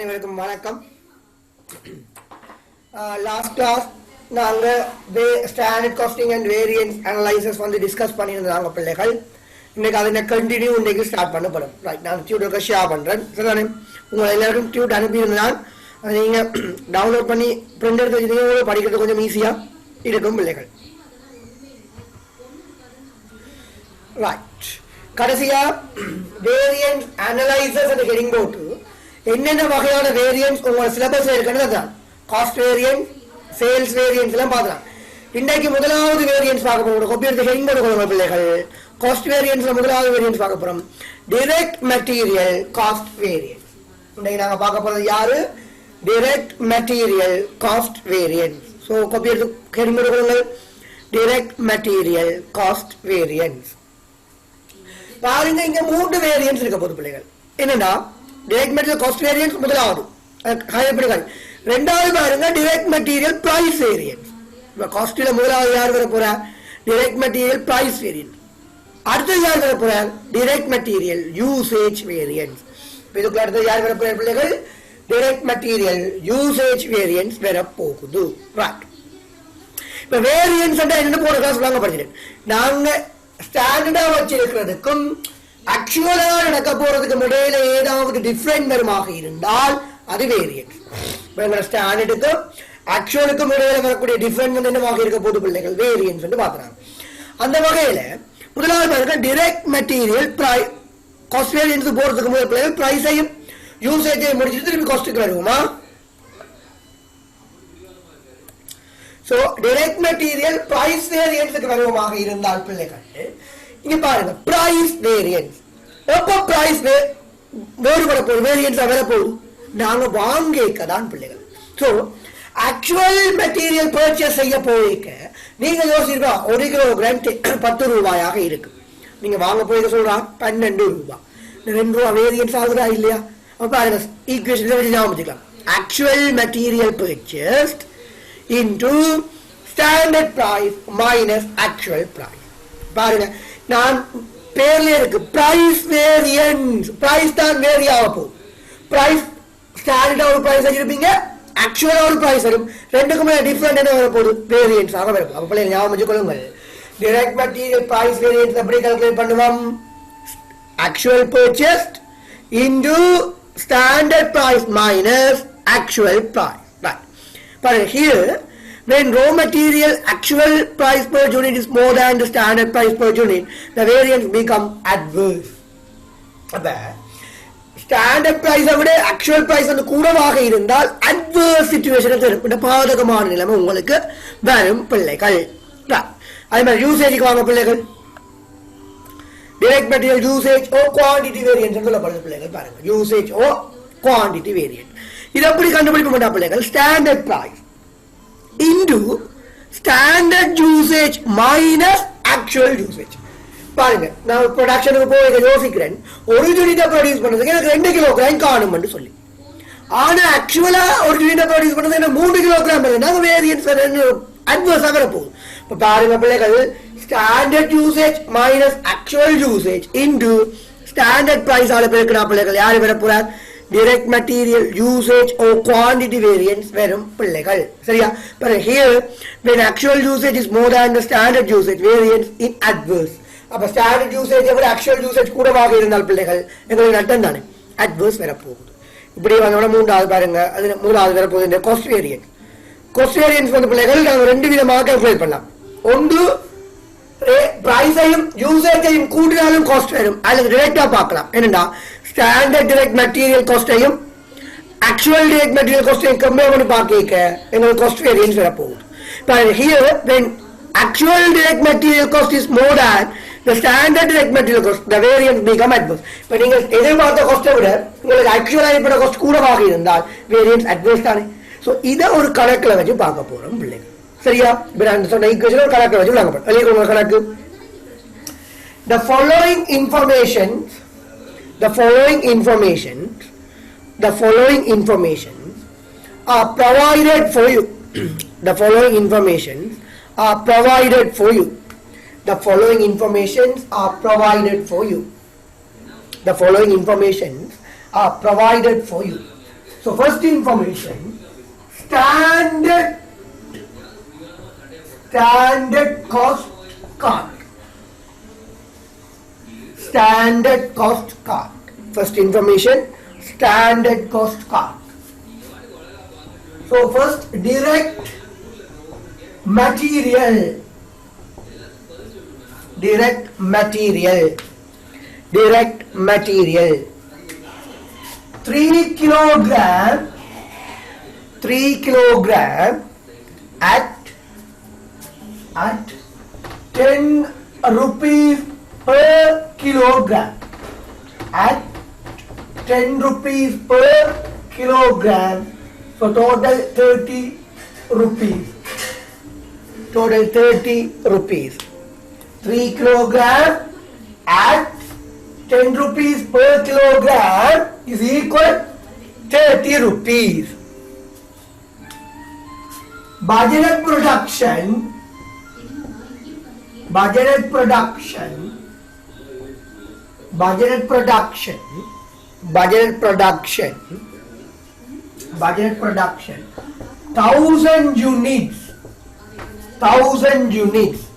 அனைவருக்கும் வணக்கம். Last class நாங்கள் standard costing and variance analysis வந்து டிஸ்கஸ் பண்ணியிருந்தாங்க பிள்ளைகள். இன்னைக்கு அதை கண்டினியூ இன்றைக்கு ஸ்டார்ட் பண்ணப்படும். ரைட், நான் டியூட்டருக்கு ஷேர் பண்ணுறேன். சரிதானே? உங்களை எல்லாருக்கும் டியூட் அனுப்பியிருந்தான். அதை நீங்கள் டவுன்லோட் பண்ணி பிரிண்ட் எடுத்து வச்சுருந்தீங்க, படிக்கிறது கொஞ்சம் ஈஸியாக இருக்கும் பிள்ளைகள். ரைட், கடைசியா வேரியன்ஸ் அனலைசஸ் அந்த ஹெடிங் போட்டு என்னென்ன வகையான வேரியன்ஸ் உங்களோட சிலபஸ்ல இருக்குன்னு தான் காஸ்ட் வேரியன்ஸ், சேல்ஸ் வேரியன்ஸ் எல்லாம் பார்க்கலாம். இன்றைக்கு முதலாவது வேரியன்ஸ் பார்க்க போறோம். காப்பி எடுத்து ஹெடிங் போட்டு பிள்ளைகள். காஸ்ட் வேரியன்ஸ்ல முதலாவது வேரியன்ஸ் பார்க்க போறோம், டைரக்ட் மெட்டீரியல் காஸ்ட் வேரியன்ஸ். இன்றைக்கு நாங்க பார்க்க போறது யாரு? Direct material cost variance. So copy எடுத்து ஹெடிங் போட்டு டைரக்ட் மெட்டீரியல் காஸ்ட் வேரியன்ஸ். பாருங்க, இங்க 3 வேரியன்ஸ் இருக்க போது பிள்ளைகள். என்னன்னா டைரக்ட் மெட்டீரியல் காஸ்ட் வேரியன்ஸ் முதலாவது. ரெண்டாவது பாருங்க டைரக்ட் மெட்டீரியல் பிரைஸ் வேரியன்ஸ். காஸ்ட்ல முதலாவது யார் வர போறா? Direct material price variance. அடுத்தது யார் வர போறார்? Direct material usage variance. இதுக்கு அடுத்தது யார் வர போறார் பிள்ளைகள்? டைரக்ட் மெட்டீரியல் யூசேஜ் வேரியன்ஸ் வர போகுது. ரைட், இப்ப வேரியன்ஸ் என்னன்னு போன கிளாஸ் வாங்க படிக்கிறேன். நாங்க ஸ்டாண்டர்டா வச்சிருக்கிறதுக்கும் ஆக்சுவலா நடக்க போறதுக்கும் இடையில ஏதாவது டிஃபரெண்ட் வருமாக இருந்தால் அது வேரியன்ஸ். ஸ்டாண்டர்டுக்கும் ஆக்சுவலுக்கும் இடையில வரக்கூடிய டிஃபரெண்ட் வந்து என்னவாக இருக்க போது பிள்ளைகள்? வேரியன்ஸ் வந்து பாக்குறாங்க. அந்த வகையில முதலாவது பாருங்க டைரக்ட் மெட்டீரியல் காஸ்ட் வேரியன்ஸ் போறதுக்கு முதல் பிள்ளைகள் பிரைஸையும் யூசேஜையும் முடிச்சுட்டு திருப்பி காஸ்ட்டுக்கு வருவோமா? சோ டைரக்ட் மெட்டீரியல் பிரைஸ் வேரியன்ஸுக்கு வருவமாக இருந்தால் பிள்ளைகள் இங்க பாருங்க பிரைஸ் வேரியன்ஸ். எப்போ பிரைஸ் வேறுபட போகுது, வேரியன்ஸ் வர போகுது நாங்க வாங்கிக்க தான் பிள்ளைகள். சோ ஆக்சுவல் மெட்டீரியல் பர்ச்சேஸ் செய்ய போய்க்க நீங்க யோசிச்சிருக்கா 1 கிலோகிராம் 10 ரூபாயாக இருக்கு. நீங்க வாங்க போய் சொல்றா 12 ரூபாய், 2 ரூபாய் வேரியன்ஸ் ஆகுதா இல்லையா? பாருங்க ஈக்குவேஷன் வச்சு ஞாபகம் வச்சுக்கலாம். Actual material purchased into standard price minus actual price. பாருங்க, நான் பேர்ல இருக்கு பிரைஸ் வேரியன்ஸ். பிரைஸ் தான் வேரி ஆக போகுது. பிரைஸ் ஸ்டாண்டர்டா ஒரு பிரைஸ் வச்சிருப்பீங்க, ஆக்சுவலா ஒரு பிரைஸ் வரும். ரெண்டுக்குமே டிஃபரெண்ட் என்ன வர போகுது? வேரியன்ஸ் ஆக வரும். அப்ப பிள்ளைங்க ஞாபகம் வச்சுக்கொள்ளுங்க. டைரக்ட் மெட்டீரியல் பிரைஸ் வேரியன்ஸ் எப்படி கால்குலேட் பண்ணுவோம்? Actual purchased into standard price minus actual price. But here, when raw material actual price per unit is more than the standard price per unit, the variance become adverse. Standard price விட actual price வந்து கூடவாக இருந்தால் adverse situation தரும். இந்த பாதகமான நிலைமை உங்களுக்கு வரும் பிள்ளைகள். அதே மாதிரி யூசேஜுக்கு வாங்க பிள்ளைகள். direct material usage or quantity variance சொல்லப்படுது பிள்ளைகள். பாருங்க, usage or quantity variance. இது எப்படி கண்டுபிடிக்க பிள்ளைகள்? Standard price into standard usage minus actual usage. பாருங்க, நான் ப்ரொடக்ஷனுக்கு போய் யோசிக்கிறேன், ஒரு யூனிட்டை ப்ரொடியூஸ் பண்றதுக்கு எனக்கு 2 கிலோகிராம் காணும் சொல்லி. ஆனா ஆக்சுவலா ஒரு யூனிட்டை ப்ரொடியூஸ் பண்றது எனக்கு 3 கிலோகிராம் நாங்க வேரியன்ஸ் அட்வர்ஸா வர போகுது. இப்ப பாருங்க பிள்ளைகள், standard usage minus actual usage into standard price ஆல பெருக்கினா பிள்ளைகள் யாரு வர போறார்? direct material usage or quantity variance verum பிள்ளைகள். சரியா? but here when actual usage is more than the standard usage, variance in adverse. அப்ப standard usage விட actual usage கூடவாக இருந்தால் பிள்ளைகள் எங்களுக்கு நட்டம் தானே, adverse வர போகுது. இப்படி வந்தோட மூன்றாவது பாருங்க, அது மூணாவது வர போகுது இந்த cost variance. cost variance வந்து பிள்ளைகள் நாங்க 2 விதமாக கால்குலேட் பண்ணலாம். ஒன்று பிரைஸையும் யூசேஜையும் கூட்டினாலும் காஸ்ட் வரும், அல்லது டைரக்டா பார்க்கலாம். என்னன்னா ஸ்டாண்டர்ட் டைரக்ட் மெட்டீரியல் காஸ்டையும் ஆக்சுவல் டைரக்ட் மெட்டீரியல் காஸ்டையும் கம்பேர் பண்ணி பார்க்க எங்களுக்கு காஸ்ட் வேரியன்ஸ் வர போகுது. Here when actual direct material cost is more than the standard direct material cost, the variance become adverse. இப்ப நீங்க எதிர்பார்த்த காஸ்ட்டை விட உங்களுக்கு ஆக்சுவலா ஏற்பட்ட காஸ்ட் கூடவாக இருந்தால் வேரியன்ஸ் அட்வர்ஸ் தானே. சோ இத ஒரு கணக்குல வச்சு பார்க்க போறோம் பிள்ளைங்க. சரியா? இப்ப நான் சொன்ன ஈக்குவேஷன் ஒரு கணக்குல வச்சு நாங்க எழுதிக்கோங்க கணக்கு. The following information are provided for you. The following informations are provided for you. The following informations are provided for you. The following informations are provided for you. So first information, standard cost card. Standard cost card. First information, standard cost card. So first, direct material. Direct material. 3 kilogram at 10 rupees per kilogram. At 10 rupees per kilogram. So total 30 rupees. 3 kilogram at 10 rupees per kilogram is equal 30 rupees. Budgeted production Budgeted production 1000 units.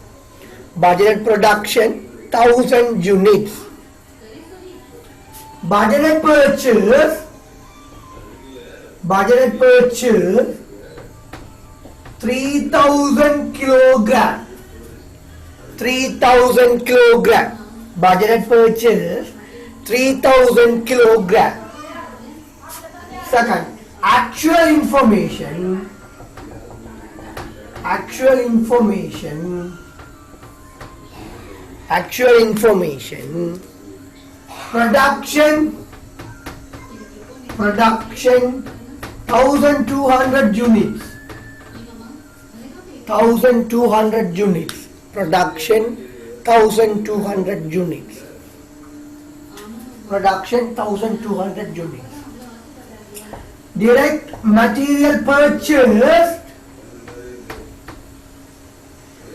Budgeted production 1000 units. Budgeted purchase 3000 kilogram. Budgeted purchase 3000 kilogram. Second, actual information production 1200 units. Production 1200 units.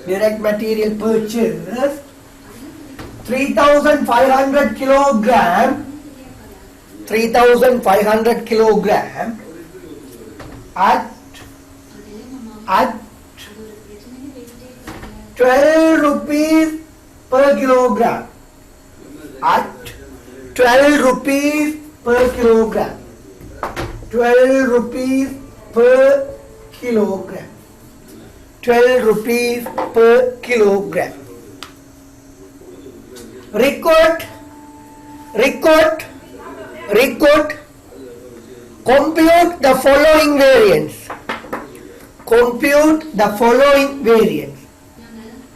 Direct material purchase 3500 kilogram at 12 rupees per kilogram. At 12 rupees per kilogram. 12 rupees per kilogram. 12 rupees per kilogram. Record.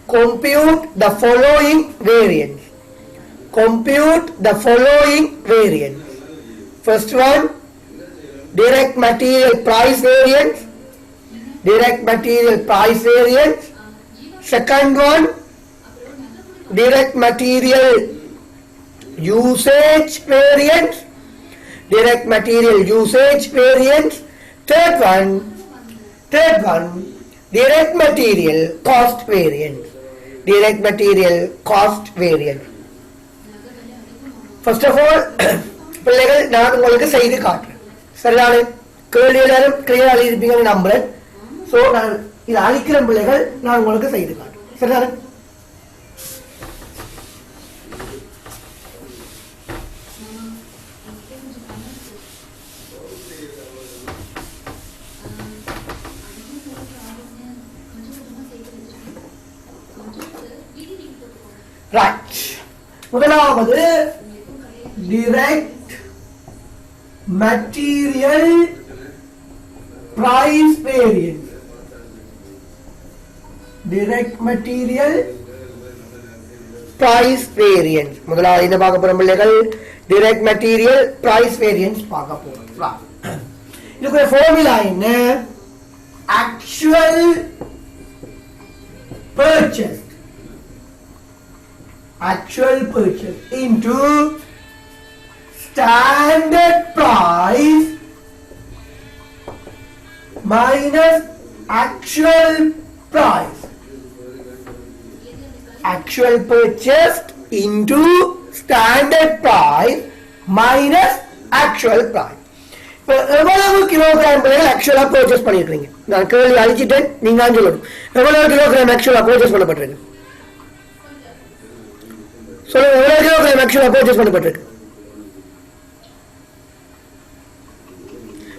Compute the following variance. Compute the following variance. First one, direct material price variance. Second one, direct material usage variance. Third one, direct material cost variance. First of all, பிள்ளைகள் நான் உங்களுக்கு செய்து காட்டுறேன். சரிதானே? கேள்வி எல்லாரும் கிளியரா எழுதிருப்பீங்கன்னு நம்புறேன். ஸோ நான் இதை அழிக்கிற பிள்ளைகள் நான் உங்களுக்கு செய்து காட்டுறேன். சரிதானே? Right. முதலாவது direct material price variance. முதலாவது என்ன பார்க்க போறோம் பிள்ளைகள்? direct material price variance பார்க்க போறோம். இதுக்கு ஃபார்முலா என்ன? actual purchase into standard price minus actual price. Actual purchased into standard price minus actual price. எவ்வளவு கிலோகிராம் ஆக்சுவலா பர்ச்சேஸ் பண்ணிருக்கீங்க? நான் கேள்வி அழிச்சிட்டேன், நீங்க சொல்லணும். எவ்வளவு கிலோகிராம் ஆக்சுவலா பர்ச்சேஸ் பண்ணப்பட்டிருக்கு? சொல்லுங்க, எவ்வளவு கிலோகிராம் ஆக்சுவலா பர்ச்சேஸ் பண்ணப்பட்டிருக்கு?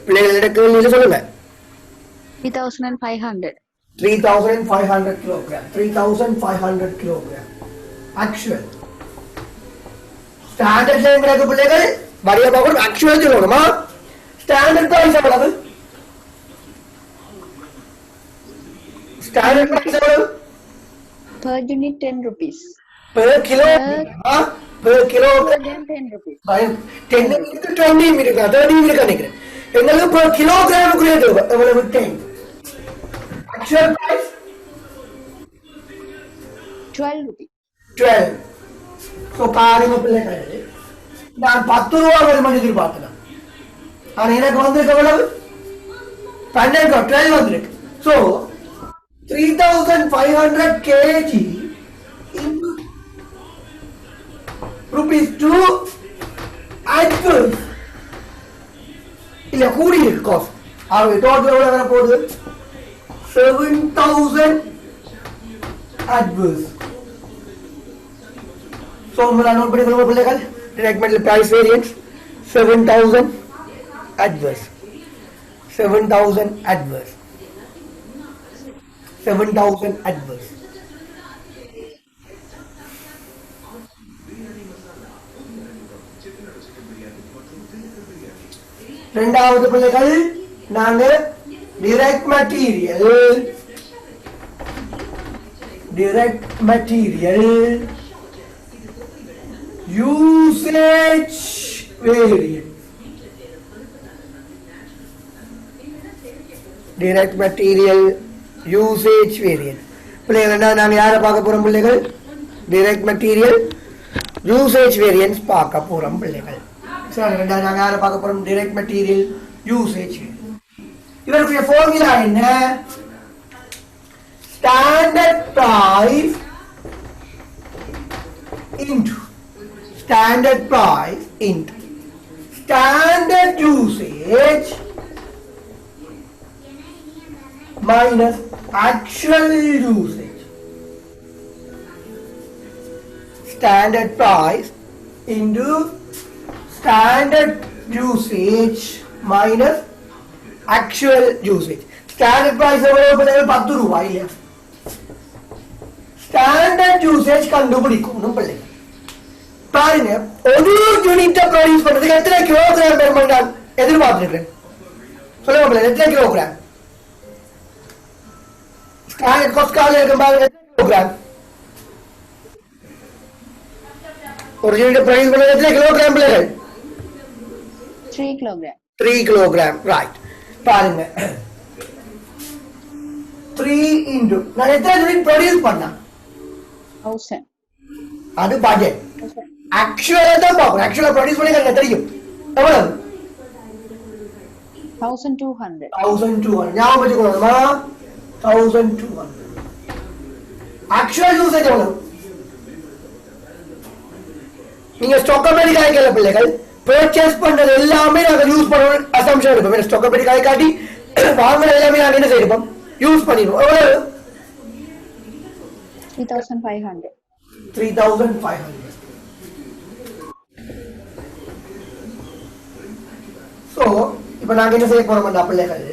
பிள்ளைகளிட கேள்வியில சொல்லுங்க. 3,500. 3,500 kilogram. 3,500 kilogram. Actual. Standard line கிடைக்க பிள்ளைகள் வரிய பார்க்கணும். Actual சொல்லணுமா? Standard price எவ்வளவு? Standard price எவ்வளவு? Per unit 10 rupees. Per kilo. Per kilogram 10 rupees. 10 இருக்கு, 20 இருக்கு, 30 இருக்கு நினைக்கிறேன். எங்களுக்கு per kilogram குறையுது எவ்வளவு? 10. Actual price 12 rupees. 12. So பாருங்க பிள்ளைகள், நான் 10 ரூபா வருமானம் எதிர்பார்த்தேன். ஆனா எனக்கு வந்திருக்கு எவ்வளவு? 12 வந்திருக்கு. So 3,500 kg into rupees 2 adverse. இல்ல கூடி இருக்கு காஸ்ட். ஆகவே டோட்டல் எவ்வளவு வர போகுது? 7,000 adverse. So உங்களை நோட் பண்ணி கொள்ளுங்க பிள்ளைகள். Direct material price variance 7,000 adverse. 7,000 adverse. 7,000 adverse. இரண்டாவது பிள்ளைகள் நாங்க direct material usage variance. Direct material usage variance. பிள்ளைகள் நாங்க யாரை பார்க்க போறோம் பிள்ளைகள்? direct material usage variance பார்க்க போறோம் பிள்ளைகள். சரி, ரெண்டாவது நாங்க யாரை பார்க்க போறோம்? direct material usage. இதற்குரிய ஃபார்முலா என்ன? standard price into standard usage minus actual usage. Standard price into standard usage minus actual usage. Standard price எவ்வளவு? 10 ரூபாய் இல்லையா? Standard usage கண்டுபிடிக்கணும் பிள்ளை. பாருங்க, ஒரு யூனிட் ப்ரொடியூஸ் பண்றதுக்கு எத்தனை கிலோகிராம் பெருமாள் நான் எதிர்பார்த்திருக்கிறேன்? சொல்லுங்க பிள்ளை, எத்தனை கிலோகிராம்? ஸ்டாண்டர்ட் காஸ்ட் கால இருக்கும் பாருங்க, எத்தனை கிலோகிராம்? ஒரு யூனிட் ப்ரொடியூஸ் பண்றது எத்தனை கிலோகிராம் பிள்ளைகள்? 3 kilogram. 3 kilogram, right. பாருங்க, 3 into நான் எத்தனை யூனிட் ப்ரொடியூஸ் பண்ணா? 1000. அது பட்ஜெட். ஆக்சுவலா தான் பாக்கணும். ஆக்சுவலா ப்ரொடியூஸ் பண்ணி எனக்கு தெரியும் எவ்வளவு? 1,200. 1,200 ஞாபகம் வச்சுக்கணுமா? 1,200. ஆக்சுவல் யூசேஜ் எவ்வளவு? நீங்க ஸ்டாக் அமெரிக்கா கேட்கல பிள்ளைகள், பர்ச்சேஸ் பண்றது எல்லாமே நாங்க யூஸ் பண்ணணும் அசம்ஷன் எடுப்போம். ஸ்டாக் அமெரிக்கா காட்டி வாங்குறது எல்லாமே நாங்க என்ன செய்யறோம்? யூஸ் பண்ணிடுவோம். எவ்வளவு? 3,500. 3,500. So இப்ப நாங்க என்ன செய்ய போறோம் பிள்ளைகள்?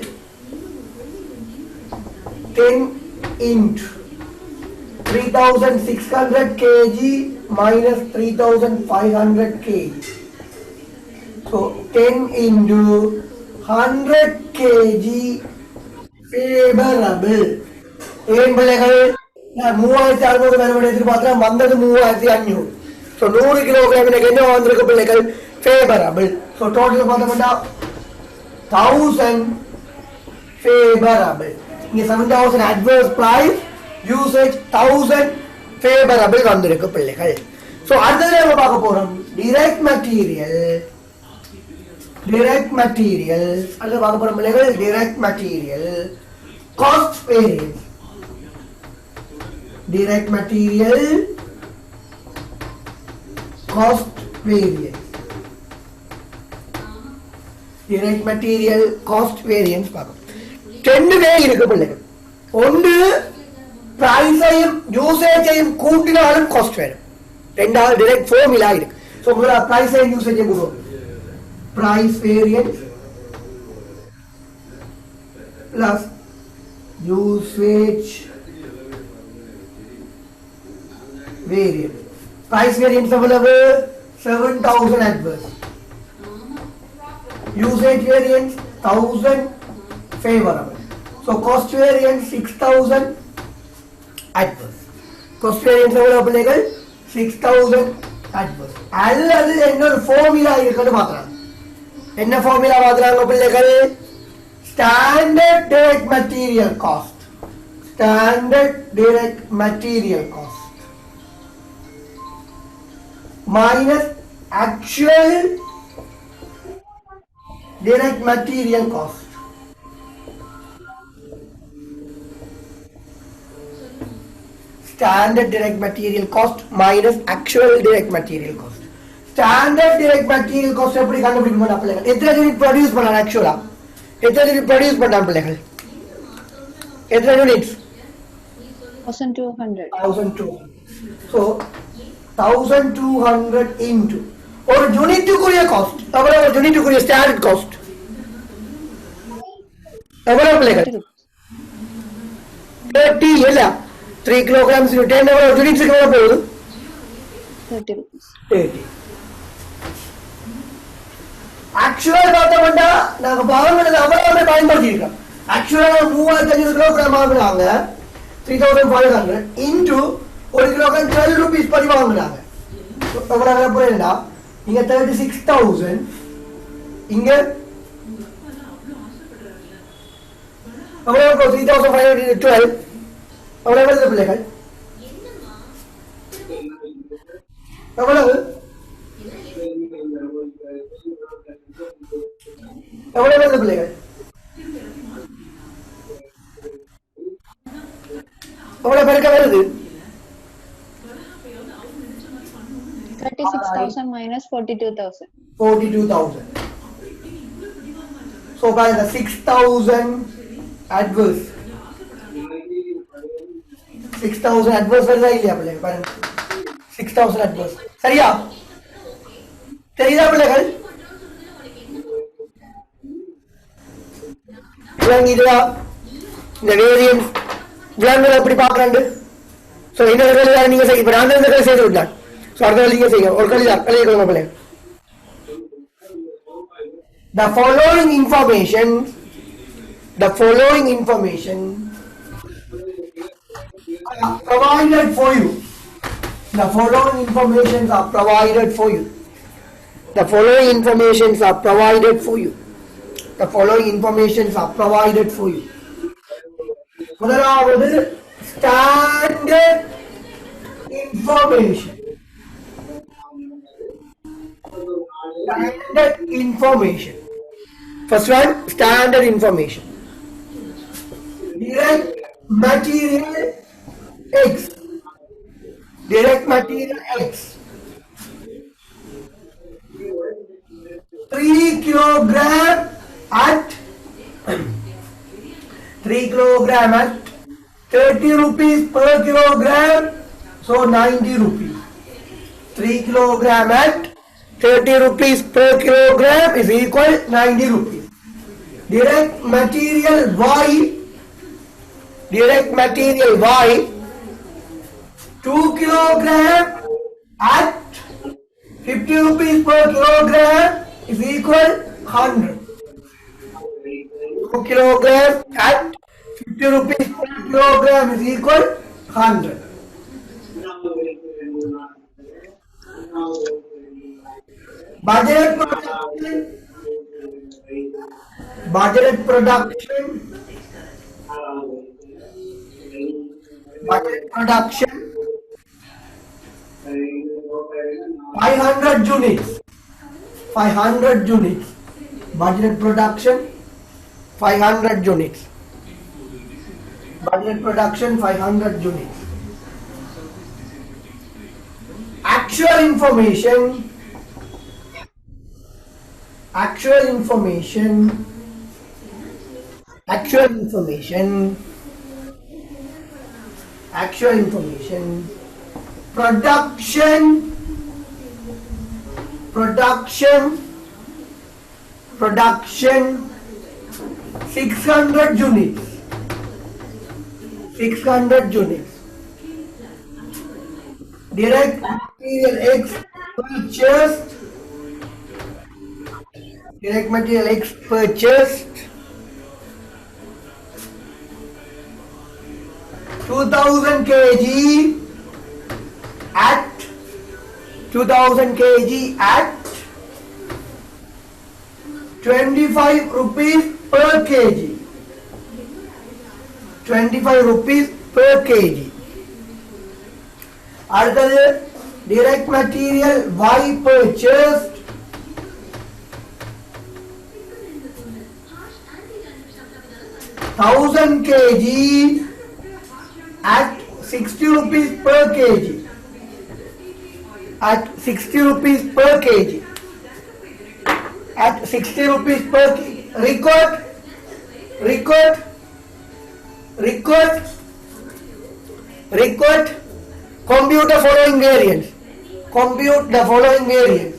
10 into 3,600 kg minus 3,500 kg. So 10 into 100 kg favorable. ஏன் பிள்ளைகள்? நான் 3,600 வருமானம் எதிர்பார்த்தேன், வந்தது 3,500. So 100 கிலோகிராம் எனக்கு என்ன வந்திருக்கு பிள்ளைகள்? favorable. So total பார்த்தோம்னா 1,000 favorable. இங்க 7,000 adverse price, usage 1,000 favorable வந்திருக்கு பிள்ளைகள். So அடுத்தது நம்ம பார்க்க போறோம் direct material அல்லது பார்க்க போறோம் பிள்ளைகள் direct material cost variance. Direct material cost variance. direct material cost variance பார்க்கும். ரெண்டு வே இருக்கு பிள்ளைகள். ஒன்று பிரைஸையும் யூசேஜையும் கூட்டினாலும் காஸ்ட் வரும். ரெண்டாவது டைரக்ட் ஃபார்முலா இருக்கு. சோ முதல்ல பிரைஸையும் யூசேஜையும் கூட்டுவோம். price variance plus usage variance. Price variance எவ்வளவு? 7000 adverse. Usage variance 1000 favorable. So cost variance 6000 adverse. Cost variance எவ்வளவு பிள்ளைகள்? 6000 adverse. அல்லது இன்னொரு ஃபார்முலா இருக்குன்னு மாத்துறாங்க. என்ன ஃபார்முலா மாத்துறாங்க பிள்ளைகள்? Standard direct material cost. Standard direct material cost minus actual direct material cost. Standard direct material cost minus actual direct material cost. Standard direct material cost எப்படி கண்டுபிடிக்கணும் அப்படிங்க? எத்தனை யூனிட் ப்ரொடியூஸ் பண்ணலாம் ஆக்சுவலா? எத்தனை யூனிட் ப்ரொடியூஸ் பண்ணலாம் பிள்ளைகள்? எத்தனை யூனிட்ஸ்? 1200. 1200. So 1200 into ஒரு யூனிட்டுக்குரிய காஸ்ட் எவ்வளவு? ஒரு யூனிட்டுக்குரிய ஸ்டாண்டர்ட் காஸ்ட் எவ்வளவு பிள்ளைகள்? 30 இல்ல 3 kilograms you 10 எவ்வளவு யூனிட்ஸ்க்கு எவ்வளவு போகுது? 30 rupees. 30. ஆக்சுவலா பார்த்தோம்னா நாங்க வாங்குனது அவ்வளவு பயன்படுத்தியிருக்கோம். ஆக்சுவலா 3500 கிலோகிராம் வாங்குனாங்க 3500 into 1 கிலோகிராம் 12 rupees படி வாங்குனாங்க. எவ்வளவு புரியலடா? இங்க 36000 இங்க எவ்வளவு 3512 எவ்வளவு வருது பிள்ளைகள்? எவ்வளவு எவ்வளவு வருது பிள்ளைகள்? எவ்வளவு பெருக்க வருது? 36,000 minus 42,000. 42,000. So by the 6,000 adverse. 6,000 adverse வருதா இல்லையா பிள்ளைகள்? பாருங்க 6,000 adverse. சரியா? தெரியுதா பிள்ளைகள்? விளங்கிடுதா? இந்த வேரியன்ஸ் விலங்குகள் எப்படி பார்க்கறாங்க? சோ இந்த வேலையை நீங்க செய்ய இப்ப நான் இந்த வேலையை செய்து விட்டான். சோ அடுத்த வேலையை செய்யுங்க. ஒரு கலியா பிள்ளை. The following information are provided for you. The following information are provided for you. The following information are provided for you. The following information are provided for you. முதலாவது standard information. Standard information. First one, standard information. Direct material X. Direct material X. 3 kilogram at 3 kilogram at 30 rupees per kilogram. So 90 rupees. 3 kilogram at 30 rupees per kilogram is equal 90 rupees. Direct material Y. Direct material Y. 2 kilogram at 50 rupees per kilogram is equal 100. 2 kilogram at 50 rupees per kilogram is equal 100. Budget production 500 units. 500 units. Budget production 500 units. Budget production 500 units. Actual information actual information, actual information, actual information, production, production, production, 600 units, 600 units. Direct material X purchased, direct material X purchased 2000 kg at 2000 kg at 25 rupees per kg, 25 rupees per kg. அடுத்தது direct material Y purchased 1000 kg at 60 rupees per kg, at 60 rupees per kg, at 60 rupees per kg. Record, compute the following variants, compute the following variants,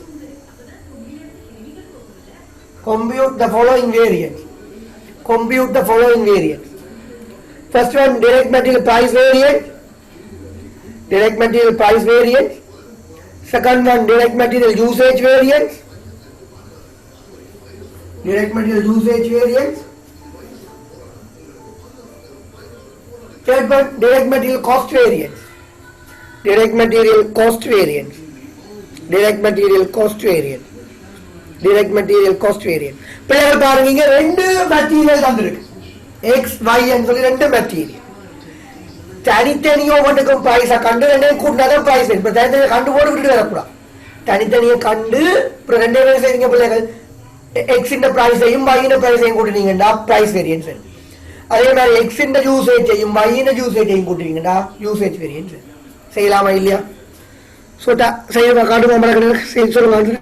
compute the following variants, compute the following variants. First one, direct material price variant, direct material price variant. Second one, direct material usage variance, direct material usage variance. Third one, direct material cost variance, direct material cost variance, direct material cost variance, direct material cost variance. பிள்ளைகள் பாருங்க, இங்க ரெண்டு material தந்திருக்கு, X Y சொல்லி ரெண்டு material. தனித்தனியோ மட்டுக்கும் பிரைஸா கண்டு ரெண்டையும் கூட்டினாதான் price. இப்ப தனித்தனியை கண்டு போட்டு விட்டுட்டு வரக்கூடாது. தனித்தனியை கண்டு இப்ப ரெண்டே பேர் செய்வீங்க பிள்ளைகள், எக்ஸ் பிரைஸையும் ஒய் பிரைஸையும் கூட்டினீங்கன்னா பிரைஸ் வேரியன்ஸ். அதே மாதிரி எக்ஸ் யூசேஜையும் ஒய் யூசேஜையும் கூட்டினீங்கன்னா யூசேஜ் வேரியன்ஸ். செய்யலாமா இல்லையா? செய்ய காட்டுமா சொல்லுங்க.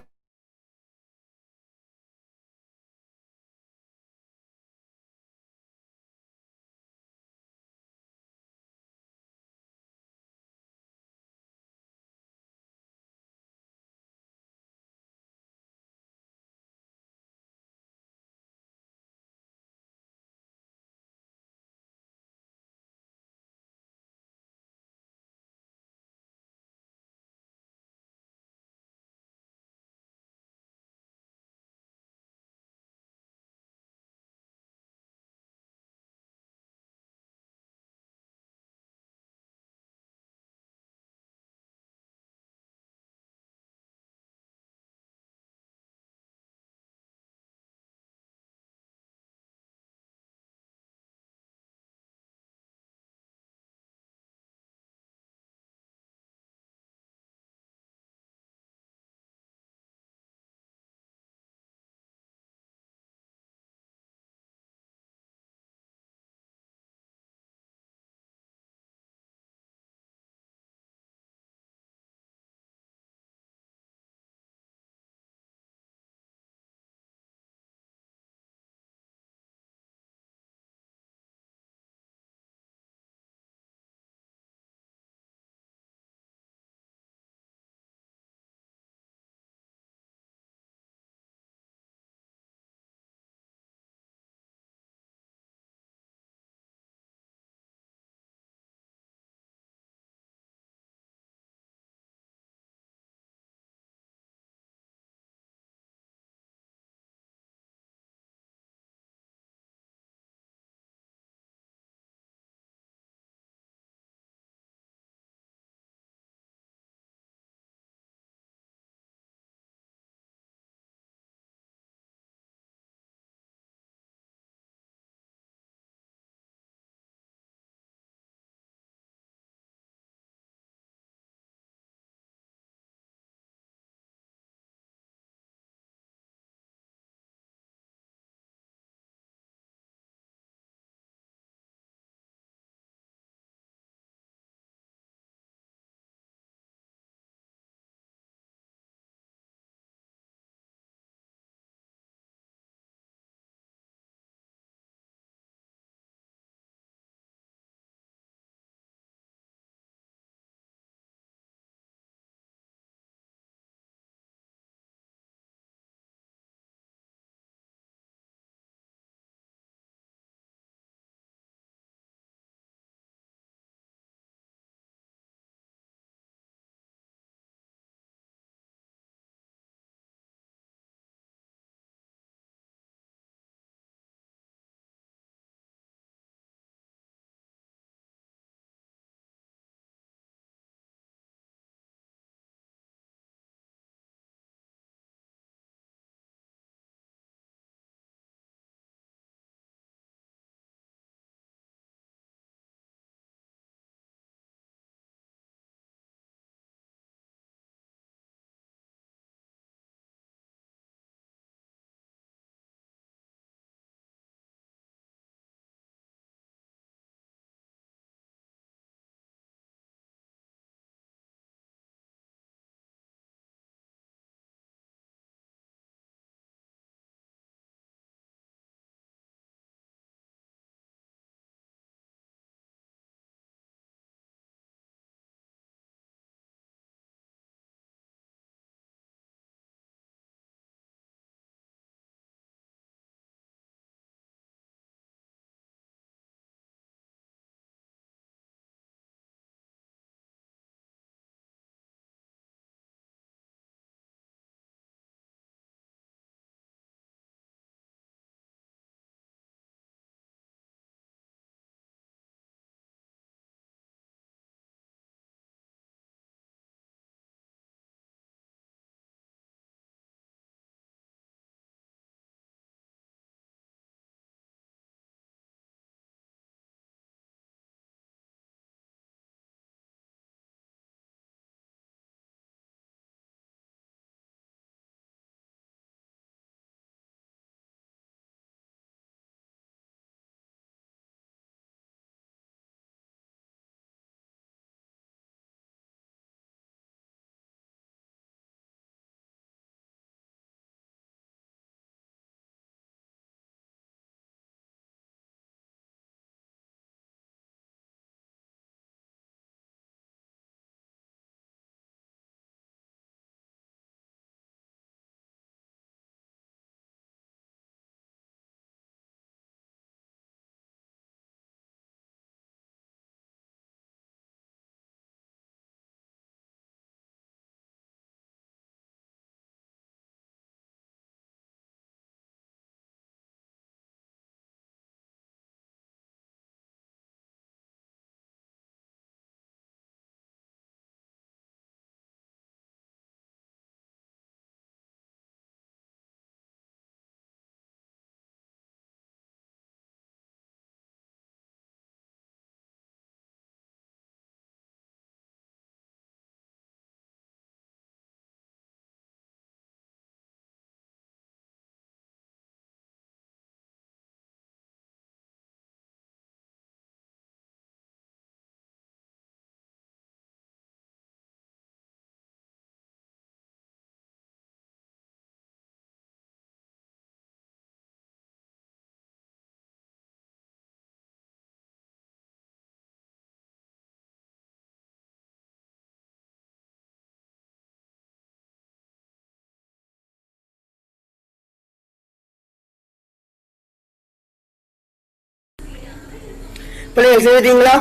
பிள்ளைகள் செய்தீங்களா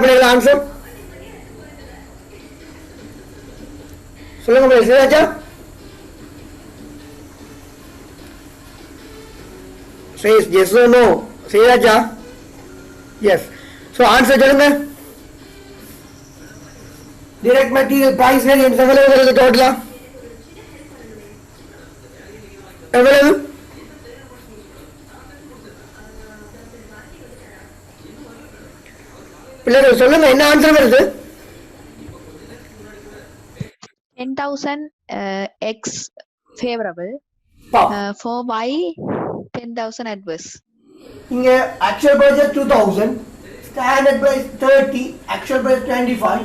பிள்ளைகள் ஆன்சர் சொல்லுங்க பிள்ளைகள் செய்தாச்சா says yes or no செய்தாச்சா yes so answer சொல்லுங்க direct material price variance எவ்வளவு வருது டோட்டலா எவ்வளவு பிள்ளைகள் சொல்லுங்க என்ன ஆன்சர் வருது 10,000 X favorable. For Y 10,000 adverse. இங்க actual budget 2000, standard price 30, actual price 25.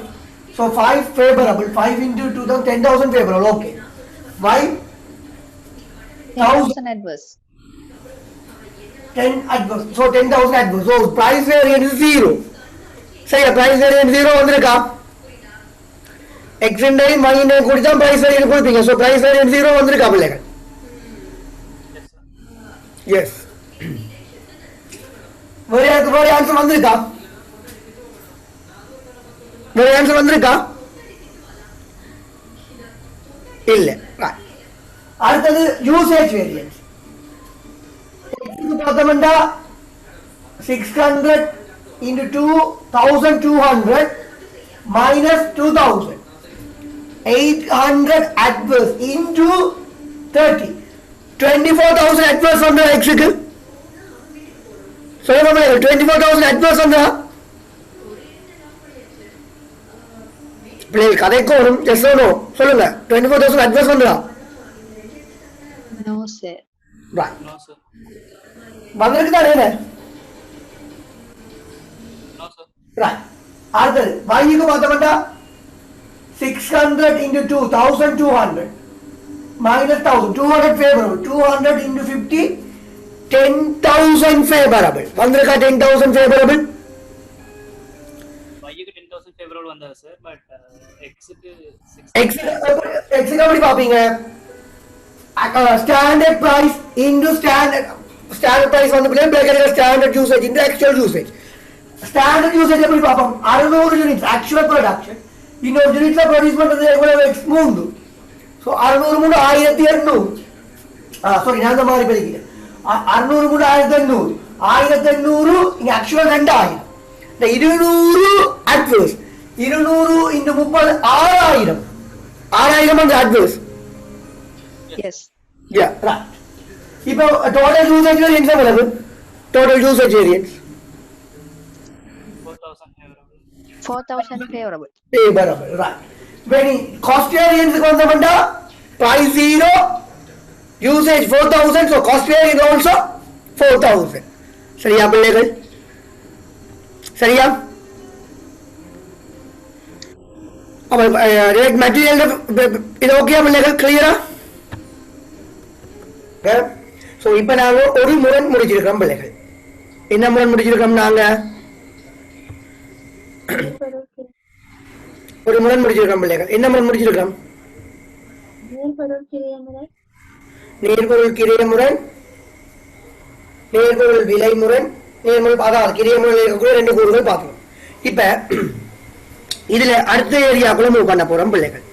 So 5 favorable, 5 into 2000, 10,000 favorable. Okay. Why? 10,000 adverse. 10 adverse. So 10,000 adverse. So price variance is 0. Say price variance 0 வந்திருக்கா? X இன்டையும் Y இன்டையும் கூடி தான் price variance கொடுப்பீங்க. So price variance 0 வந்திருக்கா பிள்ளைகள்? Yes. வேற answer வந்திருக்கா? வேற answer வந்திருக்கா? இல்ல. அடுத்தது யூசேஜ் வேரியன்ஸ். பார்த்தோம்னா 600 into 2200 minus 2000 800 adverse into 30 24,000 adverse on the X க்கு சொல்லுங்க 24,000 adverse on the பிளேல் கதைக்கு வரும் எஸ் நோ சொல்லுங்க 24,000 adverse on the No sir. right no sir வந்திருக்கு தானே no sir right அடுத்து y க்கு பார்த்தோம்னா 600 into 2200 minus 1000 200 favorable 200 into 50 10,000 favorable வந்திருக்கா 10,000 favorable y க்கு 10,000 favorable வந்தது சார் பட் x க்கு x க்கு எப்படி பாப்பீங்க standard price into standard price வந்து plane பிளேக்கர் standard usage into actual usage standard usage எப்படி பாப்போம் 600 units actual production இன்னொரு யூனிட்ல ப்ரொடியூஸ் பண்றது எவ்வளவு x 3 சோ 600 மூணு 1200 சாரி நான் அந்த மாதிரி படிக்கிறேன் 600 மூணு 1200 1800 இங்க ஆக்சுவல் 2000 இந்த 200 அட்வர்ஸ் 200 into 30 6000 வந்து அட்வர்ஸ் Yes. yeah right இப்போ டோட்டல் யூசேஜ் வேரியன்ஸ் எவ்வளவு total usage variance 4,000 favorable. favorable right when cost variance க்கு வந்தோம்னா price 0 usage 4000 so cost variance also 4000 சரியா பிள்ளைகள் சரியா அப்ப direct material இது ஓகே பிள்ளைகள் கிளியரா சோ இப்போ நாங்க ஒரு முரண் முடிச்சிருக்கோம் பிள்ளைகள் என்ன முரண் முடிச்சிருக்கோம் நாங்க ஒரு முரண் முடிச்சிருக்கோம் பிள்ளைகள் என்ன முரண் முடிச்சிருக்கோம் நேர்பொருள் கிரிய முரண் நேர்பொருள் விலை முரண் நேர்பொருள் அதாவது கிரிய முறையில் இருக்கக்கூடிய 2 கூறுகள் பார்க்கணும் இப்ப இதுல அடுத்த ஏரியாக்குள்ள மூவ் பண்ண போறோம் பிள்ளைகள்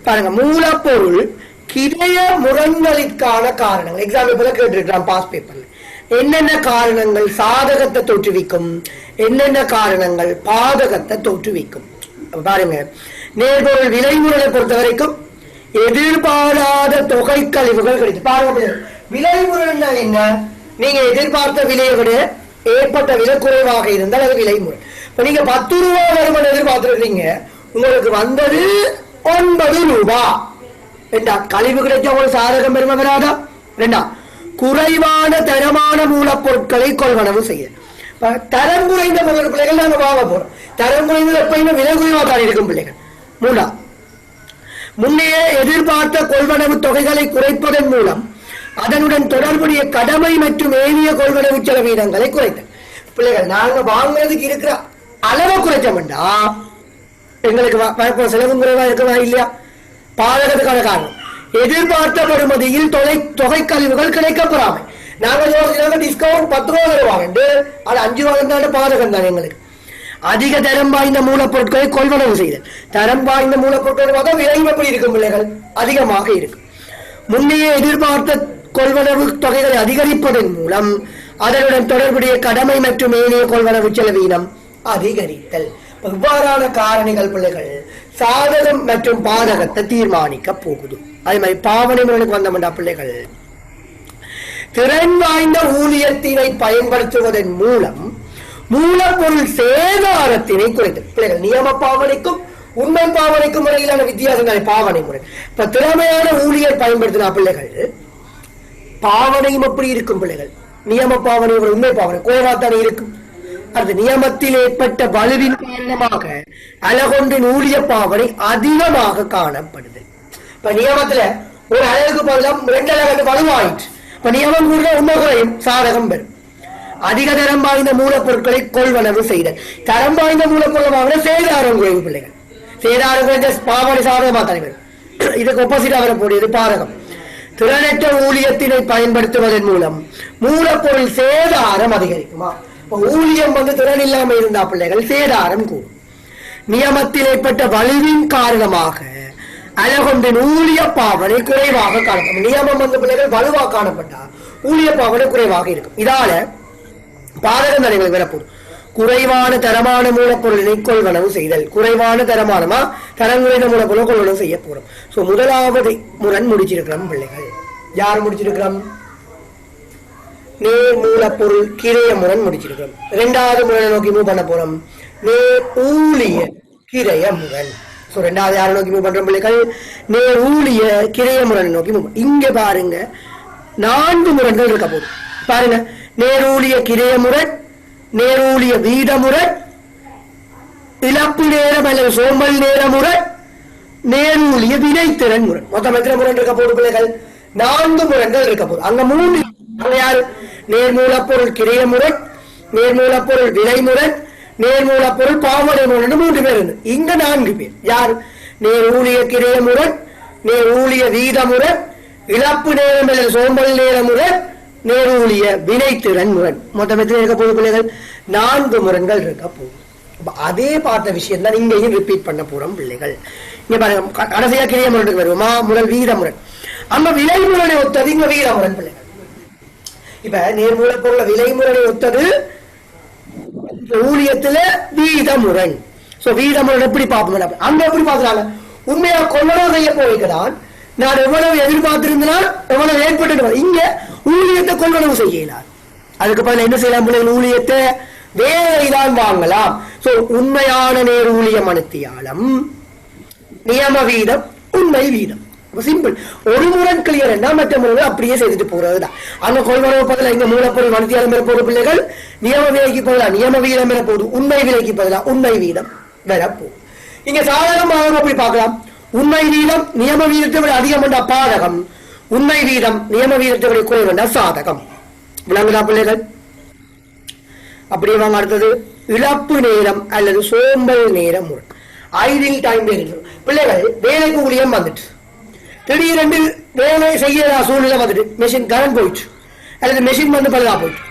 பாருங்க மூலப்பொருள் கிரிய முரண்களுக்கான காரணங்கள் எக்ஸாம்பிள் கேட்டிருக்கலாம் பாஸ் பேப்பர்ல என்னென்ன காரணங்கள் சாதகத்தை தோற்றுவிக்கும் என்னென்ன காரணங்கள் பாதகத்தை தோற்றுவிக்கும் பாருங்க நேர்பொருள் விளைமுறையை பொறுத்த வரைக்கும் எதிர்பாராத தொகை கழிவுகள் கிடைக்கும் பாருங்க விளைமுறை என்ன நீங்க எதிர்பார்த்த விலையை விட ஏற்பட்ட விலை குறைவாக இருந்தால் அது விளைமுறை இப்ப நீங்க 10 ரூபாய் வருமானம் எதிர்பார்த்திருக்கீங்க உங்களுக்கு வந்தது 9 ரூபாய் ரெண்டா கழிவு கிடைச்ச ஒரு சாதகம் பெருமை வராதா ரெண்டா குறைவான தரமான மூலப்பொருட்களை கொள்வனவு செய்ய தரம் குறைந்த பிள்ளைகள் நாங்க வாங்க போறோம் தரம் குறைந்தது எப்பயுமே விலை குறைவாக இருக்கும் பிள்ளைகள் மூலா முன்னையே எதிர்பார்த்த கொள்வனவு தொகைகளை குறைப்பதன் மூலம் அதனுடன் தொடர்புடைய கடமை மற்றும் ஏனைய கொள்வனவு செலவீனங்களை குறைத்தல் பிள்ளைகள் நாங்க வாங்குறதுக்கு இருக்கிற அளவை குறைச்சோம்டா எங்களுக்கு செலவு குறைவா இருக்கவா இல்லையா பாதகத்துக்கான காரணம் எதிர்பார்த்த பெறுமதியில் தொகை கழிவுகள் கிடைக்கப்படாமை நாங்க யோசிச்சாங்க டிஸ்கவுண்ட் 10 ரூபா தருவாங்க, அது 5 ரூபா இருந்தாலும் பாதகம் தான் எங்களுக்கு. அதிக தரம் வாய்ந்த மூலப்பொருட்களை கொள்வனவு செய்தல். தரம் வாய்ந்த மூலப்பொருட்கள் பார்த்தா விலை எப்படி இருக்கும் பிள்ளைகள்? அதிகமாக இருக்கும். முன்னையே எதிர்பார்த்த கொள்வனவு தொகைகளை அதிகரிப்பதன் மூலம் அதனுடன் தொடர்புடைய கடமை மற்றும் ஏனைய கொள்வனவு செலவீனம் அதிகரித்தல். இவ்வாறான காரணிகள் பிள்ளைகள் சாதகம் மற்றும் பாதகத்தை தீர்மானிக்க போகுது. அதே மாதிரி பாவனை முறைக்கு வந்தோம்டா பிள்ளைகள், திறன் வாய்ந்த ஊழியத்தினை பயன்படுத்துவதன் மூலம் மூலப்பொருள் சேதாரத்தினை குறைத்தல். பிள்ளைகள் நியம பாவனைக்கும் உண்மை பாவனைக்கும் முறையிலான வித்தியாசம் தான் பாவனை முறை. இப்ப திறமையான ஊழியர் பயன்படுத்தினா பிள்ளைகள் பாவனையும் எப்படி இருக்கும் பிள்ளைகள்? நியம பாவனை உண்மை பாவனை குறைவாத்தானே இருக்கும். அது நியமத்தில் ஏற்பட்ட வலுவின் காரணமாக அழகொன்றின் ஊழிய பாவனை அதிகமாக காணப்படுது. இப்ப நியமத்துல ஒரு அழகுக்கு பதிலாக 2 அழகு வலுவாயிற்று. இப்ப நியமம் கூட உண்மை குறையும், சாதகம் பெறும். அதிக தரம் வாய்ந்த மூலப்பொருட்களை கொள்வனவு செய்தல். தரம் வாய்ந்த மூலப்பொருள் வாங்கின சேதாரம் குறைவு பிள்ளைகள். சேதாரம் குறைந்த பாவனை சாதகமாக தலைவர். இதுக்கு ஒப்போசிட்டா வரக்கூடியது பாதகம். திறனற்ற ஊழியத்தினை பயன்படுத்துவதன் மூலம் மூலப்பொருள் சேதாரம் அதிகரிக்குமா? ஊழியம் திறன் இல்லாமல் இருந்தா பிள்ளைகள் சேதாரம் கூடும். நியமத்தில் ஏற்பட்ட வலுவின் காரணமாக அழகொன்றின் ஊழிய பாவனை குறைவாக காணப்படும். நியமம் பிள்ளைகள் வலுவாக காணப்பட்டா ஊழிய பாவனை குறைவாக இருக்கும். இதால பாதகம் தடைகள் வரப்போடும். குறைவான தரமான மூலப்பொருளினை கொள்வனவு செய்தல். குறைவான தரமானமா தரம் குறைந்த மூலப்பொருள் கொள்வனவு செய்ய போறோம். சோ முதலாவது முரண் முடிச்சிருக்கிறோம் பிள்ளைகள். யார் முடிச்சிருக்கிறோம்? நேர் மூலப்பொருள் கிரைய முரண் முடிச்சிருக்கிறோம். 2வது முரணை நோக்கி மூவ் பண்ண போறோம். நேர் ஊழிய கிரைய முரண். சோ 2வது யாரை நோக்கி மூவ் பண்றோம் பிள்ளைகள்? நேர் ஊழிய கிரைய முரண் நோக்கி மூவ். இங்க பாருங்க 4 முரண்கள் இருக்க போகுது. பாருங்க, நேரூழிய கிரைய முரண், நேரூழிய வீத முரண், இழப்பு நேரம் அல்லது சோம்பல் நேர முரண், நேரூழிய வினைத்திறன் முரண். மொத்தம் எத்தனை முரண் இருக்க போகுது பிள்ளைகள்? 4 முரண்கள் இருக்க போகுது. அங்க 3 யாரு? நேர்மூலப்பொருள் கிரைய முரண், நேர்மூலப்பொருள் வினைமுரண், நேர்மூலப்பொருள் பாவனை முரண் 3 பேர் இருந்து. இங்க 4 பேர் யாரு? நேரூழிய கிரைய முரண், நேரூழிய வீத முரண், இழப்பு நேரம் அல்லது சோம்பல் நேர முரண், நேரூழிய வினைத்திறன் முரண். மொத்தம் எத்தனை இருக்க போகுது பிள்ளைகள்? 4 முரண்கள் இருக்க போகுது. அதே பார்த்த விஷயம் தான் இங்கேயும் ரிப்பீட் பண்ண போறோம் பிள்ளைகள். இங்க பாருங்க, கடைசியா கிரைய முரண்டுக்கு வருவோமா? முதல் வீத முரண். அங்க விலை முரணை ஒத்தது இங்க வீத முரண் பிள்ளைகள். இப்ப நேர்மூலப்பொருள் விலைமுறை ஒத்தது ஊழியத்துல வீத முரண். சோ வீத முரண் எப்படி பார்ப்போம்? அங்க எப்படி பார்க்கறாங்க? உண்மையா கொள்ளளவு செய்ய போய்தான் நான் எவ்வளவு எதிர்பார்த்திருந்தனால் எவ்வளவு ஏற்பட்டு, இங்க ஊழியத்தை கொள்ளளவு செய்யலாம். அதுக்கு பதில் என்ன செய்யலாம் பிள்ளைகள்? ஊழியத்தை வேலைதான் வாங்கலாம். சோ உண்மையான நேர் ஊழியம் அனுத்தியாலம் நியம வீதம் உண்மை வீதம். சிம்பிள். ஒரு முரண் கிளியர் என்ன, மற்ற முறை அப்படியே செய்துட்டு போறதுதான். அங்க கொள்வனவு பதிலாக இங்க மூலப்பொருள் மனுத்தியாலம் பெற போது பிள்ளைகள் நியம விலைக்கு பதிலாக நியம வீதம் பெற போது உண்மை விலைக்கு பதிலாக உண்மை வீதம் வரப்போகுது. இங்க சாதகமாக அப்படி பார்க்கலாம். உண்மை வீதம் நியம வீதத்தை விட அதிகம் என்ற பாதகம், உண்மை வீதம் நியம வீதத்தை விட குறைவு என்ற சாதகம். விளங்குதா பிள்ளைகள்? அப்படியே வாங்க. அடுத்தது இழப்பு நேரம் அல்லது சோம்பல் நேரம் முரண். ஐடில் டைம் பிள்ளைகள் வேலைக்கு ஊழியம் வந்துட்டு திடீரென்று வேலை செய்ய சூழ்நிலை வந்துட்டு மெஷின் கரண்ட் போயிட்டு அல்லது மெஷின் பழுதா போயிட்டு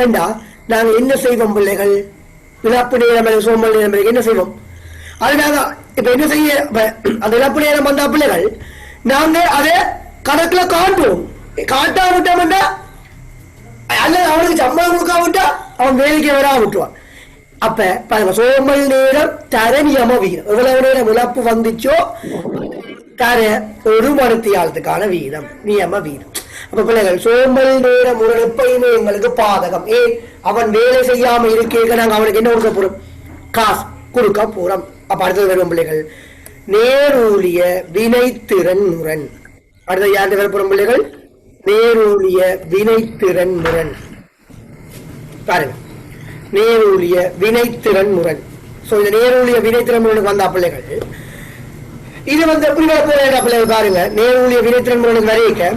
ஏண்டா நாங்க என்ன செய்வோம் பிள்ளைகள்? இழப்பு நேரம் அல்லது சோம்பல் நேரம் என்ன செய்வோம்? அது நாங்க இப்ப என்ன செய்ய, அந்த இழப்பு நேரம் வந்தா பிள்ளைகள் நாங்க அதை கணக்குல காட்டுவோம். காட்டாவிட்டோம்டா அல்லது அவனுக்கு சம்பளம் கொடுக்காவிட்டா அவன் வேலைக்கு வரா விட்டுவான். அப்ப பாருங்க, சோம்பல் நேரம் தர நியம வீதம். எவ்வளவு நேரம் இழப்பு வந்துச்சோ தர ஒரு மணித்தியாலத்துக்கான வீதம் நியம வீதம். அப்ப பிள்ளைகள் சோம்பல் நேர முரண் எப்பயுமே எங்களுக்கு பாதகம். அவன் வேலை செய்யாம இருக்க நாங்க அவனுக்கு என்ன கொடுக்க போறோம்? காசு கொடுக்க போறோம். அப்ப அடுத்தது வருவோம் பிள்ளைகள் நேரூழிய வினைத்திறன் முரண். அடுத்தது யார்கிட்ட வர போறோம் பிள்ளைகள்? நேரூழிய வினைத்திறன் முரண். பாருங்க, நேரூழிய வினைத்திறன் முரண். சோ இந்த நேரூழிய வினைத்திறன் முரணுக்கு வந்தா பிள்ளைகள் இது எப்படி வர போறேன் பிள்ளைகள் பாருங்க. நேரூழிய வினைத்திறன் முரணுக்கு வரைக்க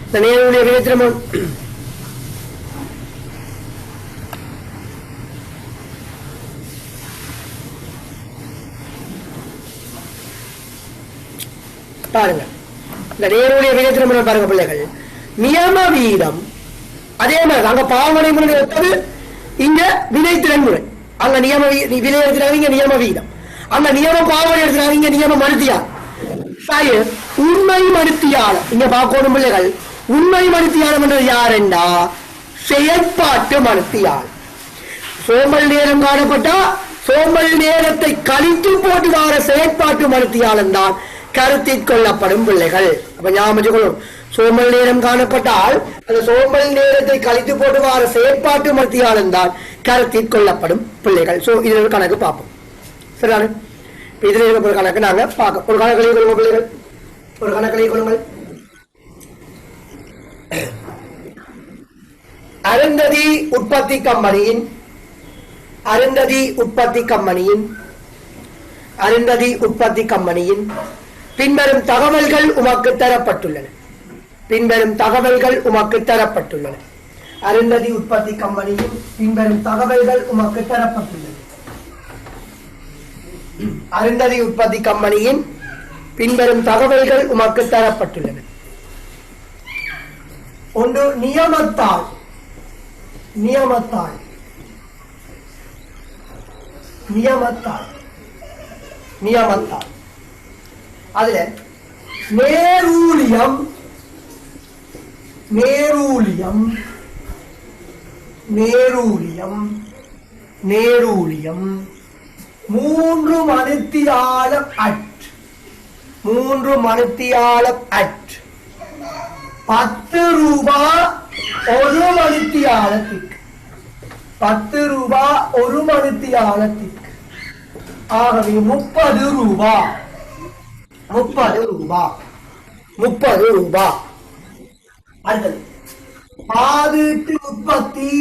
இந்த நேரூழிய வினைத்திறன் முரண் பாருங்க. இந்த நேரூழிய வினைத்திறன் முரண் பாருங்க பிள்ளைகள். நியம வீதம் அதே மாதிரி அங்க பாவனை முறை ஒத்தது, இங்க வினைத்திறன் முறை. அங்க நியம வினை எடுக்கிறாங்க, இங்க நியம வீதம். அங்க நியம பாவனை எடுக்கிறாங்க, இங்க நியம மனுத்தியார். உண்மை மனுத்தியாளம் இங்க பார்க்கணும் பிள்ளைகள். உண்மை மனுத்தியாளம் என்றது யாருண்டா? செயற்பாட்டு மனுத்தியாளம். சோம்பல் நேரம் காணப்பட்டா சோம்பல் நேரத்தை கழித்து போட்டு வர செயற்பாட்டு மனுத்தியாளம் தான் கருத்தில் கொள்ளப்படும் பிள்ளைகள். அப்ப ஞாபகம், சோம்பல் நேரம் காணப்பட்டால் அந்த சோம்பல் நேரத்தை கழித்து போட்டு வர செயற்பாட்டு மனுத்தியாளம் தான் கருத்தில் கொள்ளப்படும் பிள்ளைகள். சோ இதுல ஒரு கணக்கு பார்ப்போம். சரிதானே? இதுல இருக்க ஒரு கணக்கு நாங்க பார்க்க. ஒரு கணக்கு கொள்ளுங்க பிள்ளைகள், ஒரு கணக்கு கொள்ளுங்கள். அருந்ததி உற்பத்தி கம்பெனியின் அருந்ததி உற்பத்தி கம்பெனியின் பின்வரும் தகவல்கள் உமக்கு தரப்பட்டுள்ளன. அருந்ததி உற்பத்தி கம்பெனியின் பின்வரும் தகவல்கள் உமக்கு தரப்பட்டுள்ளன. அருந்ததி உற்பத்தி கம்பெனியின் பின்வரும் தகவல்கள் உமக்கு தரப்பட்டுள்ளன. ஒன்று, நியமத்தால் அதுல நேரூழியம் 3 மணித்தியாலம் அட் 10 ரூபாய் ஒரு மணித்தியாலத்துக்கு 10 ரூபாய் ஒரு மணித்தியாலத்துக்கு. ஆகவே 30 ரூபாய். அடுத்தது பாதீட்டு உற்பத்தி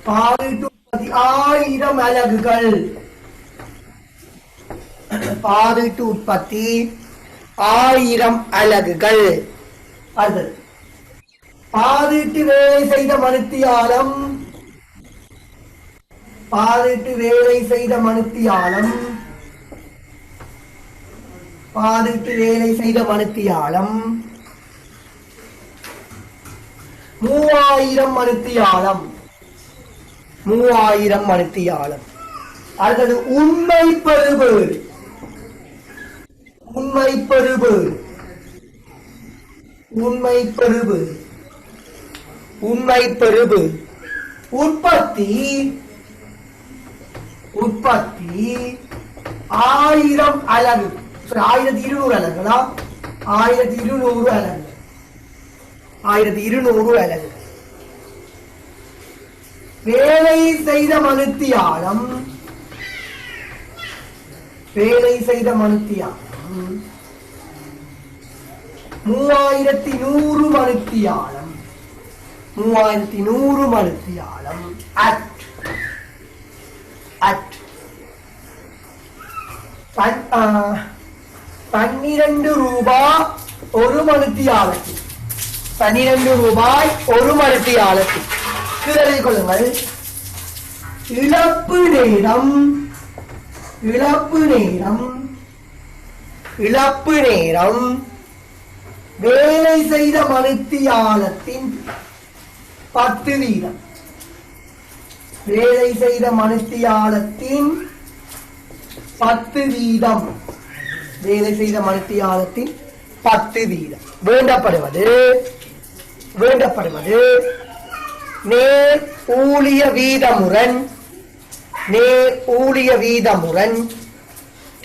1000 அலகுகள். பாதீட்டு உற்பத்தி 1000 அலகுகள். அடுத்தது பாதீட்டு வேலை செய்த மணித்தியாலம் 3000 மணித்தியாலம். அடுத்தது உண்மை பெறுபேறு உற்பத்தி 1000 அலகு. 1200 அலகுகளா? 1200 அலகு. வேலை செய்த மணித்தியாலம் 3100 மணித்தியாலம். அட் 12 ரூபாய் ஒரு மணித்தியாலத்துக்கு. 12 ரூபாய் ஒரு மணித்தியாலத்துக்கு. எழுதிக் கொள்ளுங்கள். இழப்பு நேரம் வேலை செய்த மணித்தியாலத்தின் 10 வீதம். வேலை செய்த மணித்தியாலத்தின் 10 வீதம். வேண்டப்படுவது நேர் ஊழிய வீதமுரண்.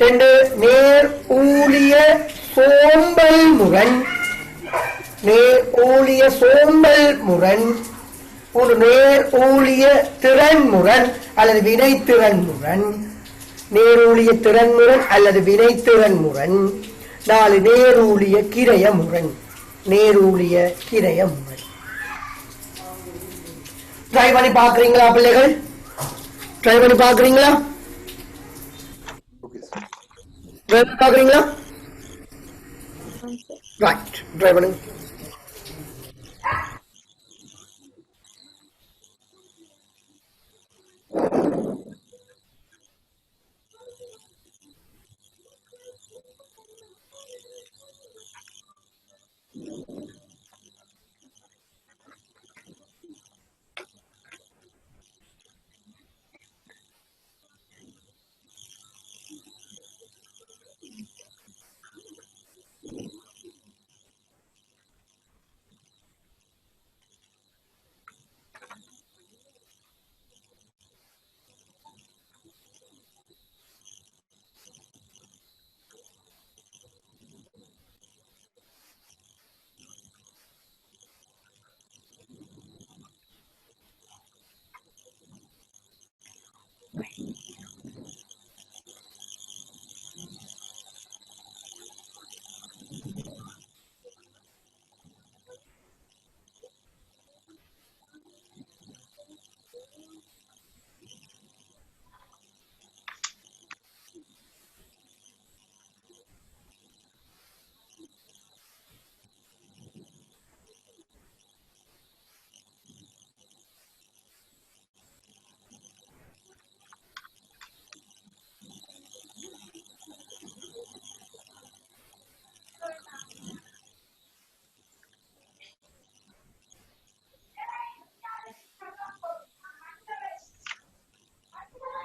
2, நேர் ஊழிய சோம்பல் முரண். ஒரு நேர் ஊழிய திறன் முரண் அல்லது வினைத்திறன் முரண். நேரூழிய திறன்முரண் அல்லது வினைத்திறன் முரண். 4, நேரூழிய கிரய முரண். ட்ரை பண்ணி பாக்குறீங்களா பிள்ளைகள்? ட்ரை பண்ணி பாக்குறீங்களா? ரைட், ட்ரை பண்ணுங்க. பார்ப்போமே.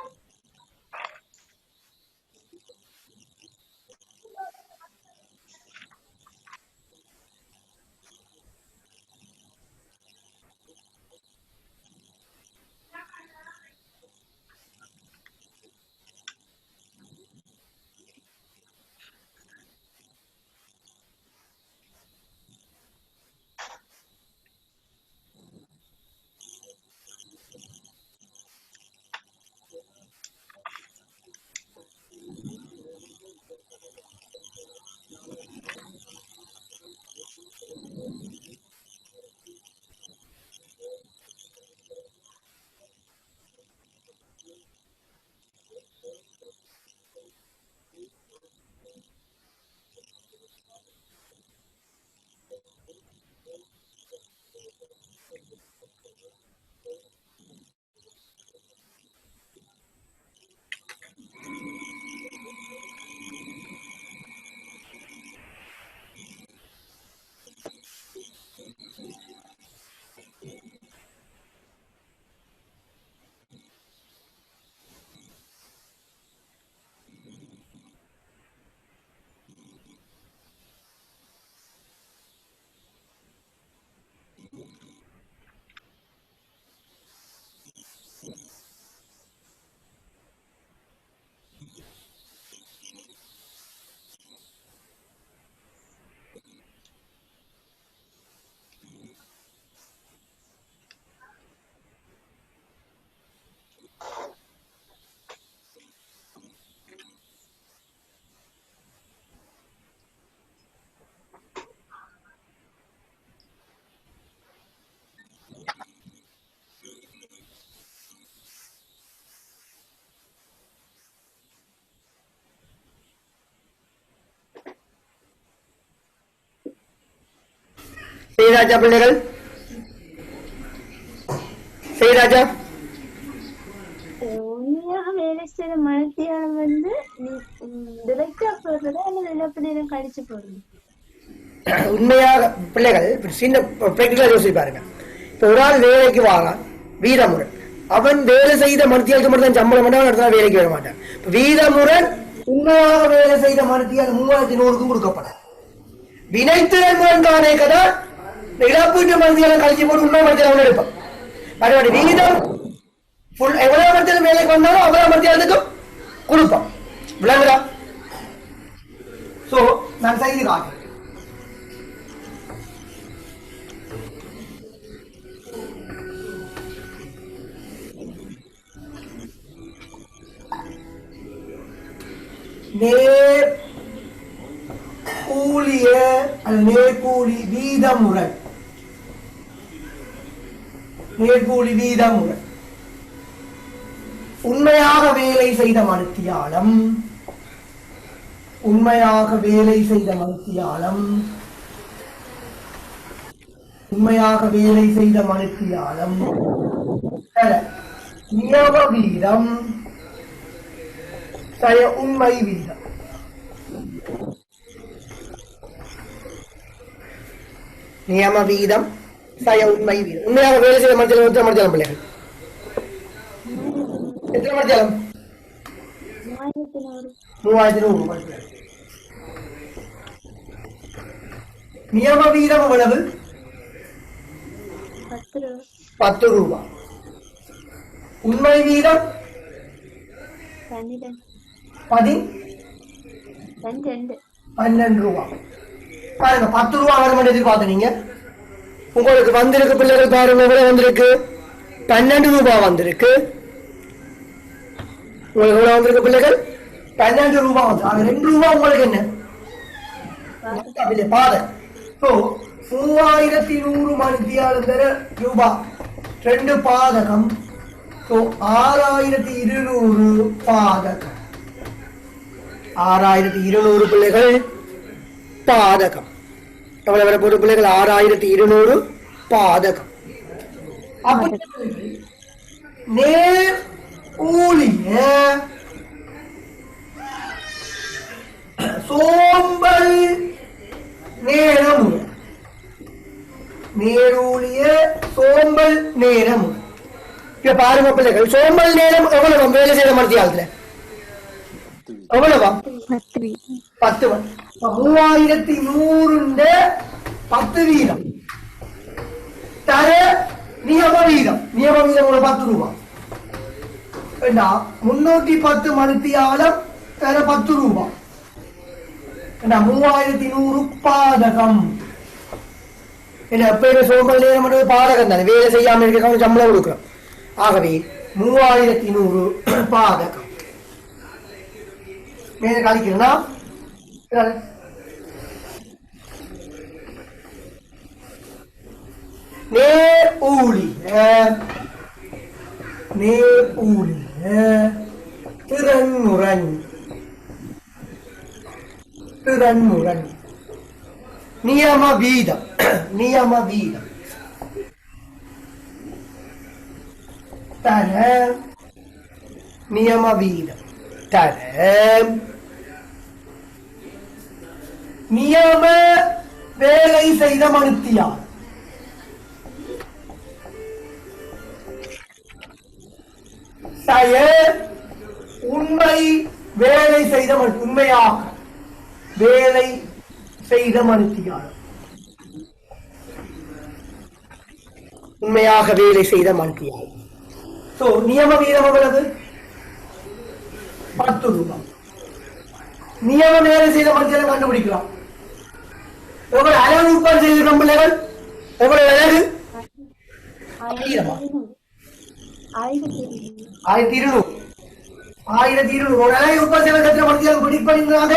செய்ராஜா பிள்ளைகள், செய்ராஜா உண்மையாக வேலை செய்யற மனத்தியாலம் வந்து டிரெக்டா போடுறதா இல்ல நிலப்பு நேரம் கழிச்சு போடுறது? உண்மையாக பிள்ளைகள் சின்ன பிராக்டிகலா யோசிச்சு பாருங்க. இப்ப ஒரு ஆள் வேலைக்கு வாரான், வீரமுரன். அவன் வேலை செய்த மனத்தியாலுக்கு மட்டும் தான் சம்பளம் பண்ண, அடுத்த வேலைக்கு வர மாட்டான். வீரமுரன் உண்மையாக வேலை செய்த மனத்தியால் 3100க்கும் கொடுக்கப்படும். வினைத்திறன் முரண் தானே கதா இழப்பீட்டு மனத்தியாலும் கழிச்சு போட்டு உண்மை மனத்தியாலும் எடுப்பான். மறுபடி வீதம் எவ்வளவு மனத்தியாலும் வேலைக்கு வந்தாலும் அவ்வளவு மனத்தியாலத்துக்கும் கொடுப்பான். விளங்குதா? சோ நான் செய்து காட்டுறேன். நேர்கூலிய நேர்கூலி வீதமுறை, நேர்கூலி வீதமுறை உண்மையாக வேலை செய்த மனுத்தியாலம், உண்மையாக வேலை செய்த மனுத்தியாலம், உண்மையாக வேலை செய்த மனுத்தியாலம் நியம வீதம் உண்மை வீதம். நியம வீதம் உண்மை வீதம். உண்மையாக வேலை செய்த மனுத்தியாலம் எத்தனை மனுத்தியாலம் பிள்ளைகள்? எத்தனை மனுத்தியாலம்? 3100. நியம வீதம் எவ்வளவு? 10 ரூபாய். உண்மை வீதம் 12 ரூபாய். பாருங்க 10 ரூபாய் வர மட்டும் எதிர்பார்த்து நீங்க உங்களுக்கு வந்திருக்கு பிள்ளைகள். பாருங்க எவ்வளவு வந்திருக்கு? 12 ரூபாய் வந்திருக்கு. உங்களுக்கு எவ்வளவு வந்திருக்கு பிள்ளைகள்? 12 ரூபாய் வந்து. அது 2 ரூபாய் உங்களுக்கு என்ன பாதகம். ஸோ 3100 மணித்தியாலம் தர ரூபாய் 2 பாதகம். ஸோ 6200 பாதகம். 6200 பிள்ளைகள் பாதகம். எவ்வளவு வரப்போது பிள்ளைகள்? 6200 பாதகம். அப்படி நேர் ஊழிய சோம்பல் நேரம். நேரூழிய சோம்பல் நேரம். இப்ப பாருங்க பிள்ளைகள், சோம்பல் நேரம் எவ்வளவு வேலை செய்த மத்தியாலத்துல? எவ்வளவா? 10. 3100 10 வீதம் தர நியம வீதம். நியம வீதம் 10 ரூபாய். 310 மணித்தியாலம் தர 10 ரூபாய். 3100 பாதகம். என்ன எப்பயுமே சோம்பல் நேரம் பாதகம் தானே, வேலை செய்யாம இருக்க சம்பளம் கொடுக்கிறோம். ஆகவே 3100 பாதகம். மேல கழிக்கிறா நேர் ஊழிய திறன்முரண். நியம வீதம். தர நியம வீதம் தர நியம வேலை செய்த மணித்தியால். உண்மை வேலை செய்த உண்மையாக வேலை செய்த மணித்தியால். உண்மையாக வேலை செய்த மணித்தியால். சோ நியம வீதம் எவ்வளவு? 10 ரூபாய். நியம வேலை செய்த மணித்தியால் கண்டுபிடிக்கலாம். எவ்வளவு அழகு உட்பாடு செய்திருக்கோம் பிள்ளைகள்? எவ்வளவு அழகு? 1200. 1200 ஒரு அழகை உட்பாடு செய்வது எத்தனை மணித்தியால் பிடிப்பாங்க?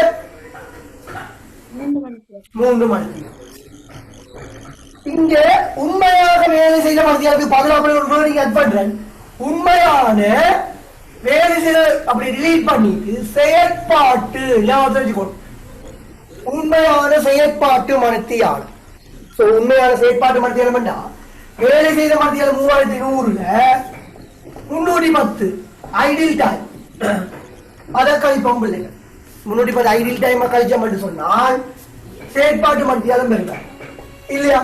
3 மணி. இங்க உண்மையாக வேலை செய்த மணித்தியாலுக்கு 14 உண்மையான வேலை செய்த அப்படி ரிலீட் பண்ணிட்டு செயற்பாட்டு தெரிஞ்சுக்கணும். உண்மையான செயற்பாட்டு மணித்தியாலம். உண்மையான செயற்பாட்டு மணித்தியாலம் வேலை செய்த மணித்தியாலம் 3100 310 ஐடில் டைம். அதை கழிப்போம் பிள்ளைகள். 310 ஐடில் டைம் கழிச்சோம் என்று சொன்னால் செயற்பாட்டு மணித்தியாலம் பெறுங்க இல்லையா?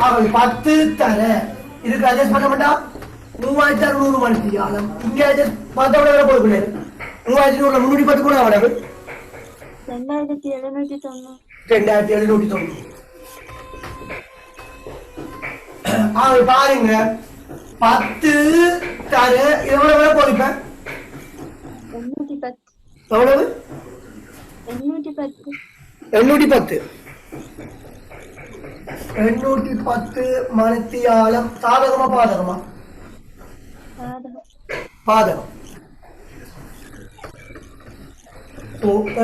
ஆகவே 10 தர இதுக்கு அட்ஜஸ்ட் பண்ண மாட்டா 3600 மணித்தியாலம். இங்க அட்ஜஸ்ட் பார்த்தவரை போய் பிள்ளைகள் 3600 310 கூட அவ்வளவு 2790. பாருங்க 10 தர எவ்வளவு போயிருப்பேன்? எவ்வளவு? 810 மணித்தியாலம். சாதகமா பாதகமா? பாதகம்.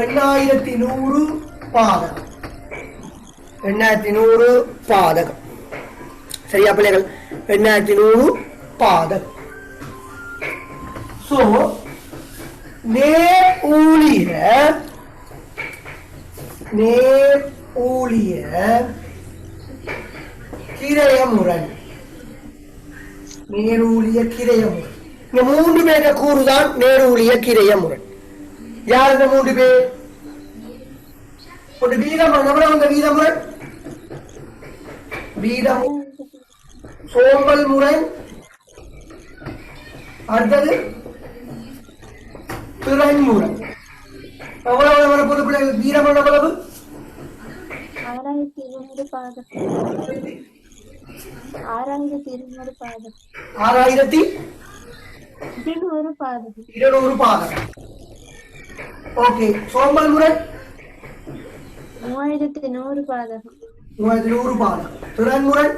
8100 பாதகம். 8100 பாதகம். சரியா பிள்ளைகள்? 8100 பாதகம். சோ நேர் ஊழிய கிரயமுரண். நேரூழிய கிரயமுரண். இந்த 3 பேர கூறுதான் நேரூழிய கிரயமுரண். யார் இந்த 3 பேர்? ஒரு வீதமுரண். எவ்வளவு அந்த வீதமுரண்? வீதம் சோம்பல் முரண். அடுத்தது திறன்முரண். எவ்வளவு வரப்போது பிள்ளைகள்? வீதமுரண் எவ்வளவு? 6200 பாதம். 6200 பாதம். 6200 பாதம். ஓகே. சோம்பல் முரண் 3100 பாதம். 3100 பாதம். திறன்முரண்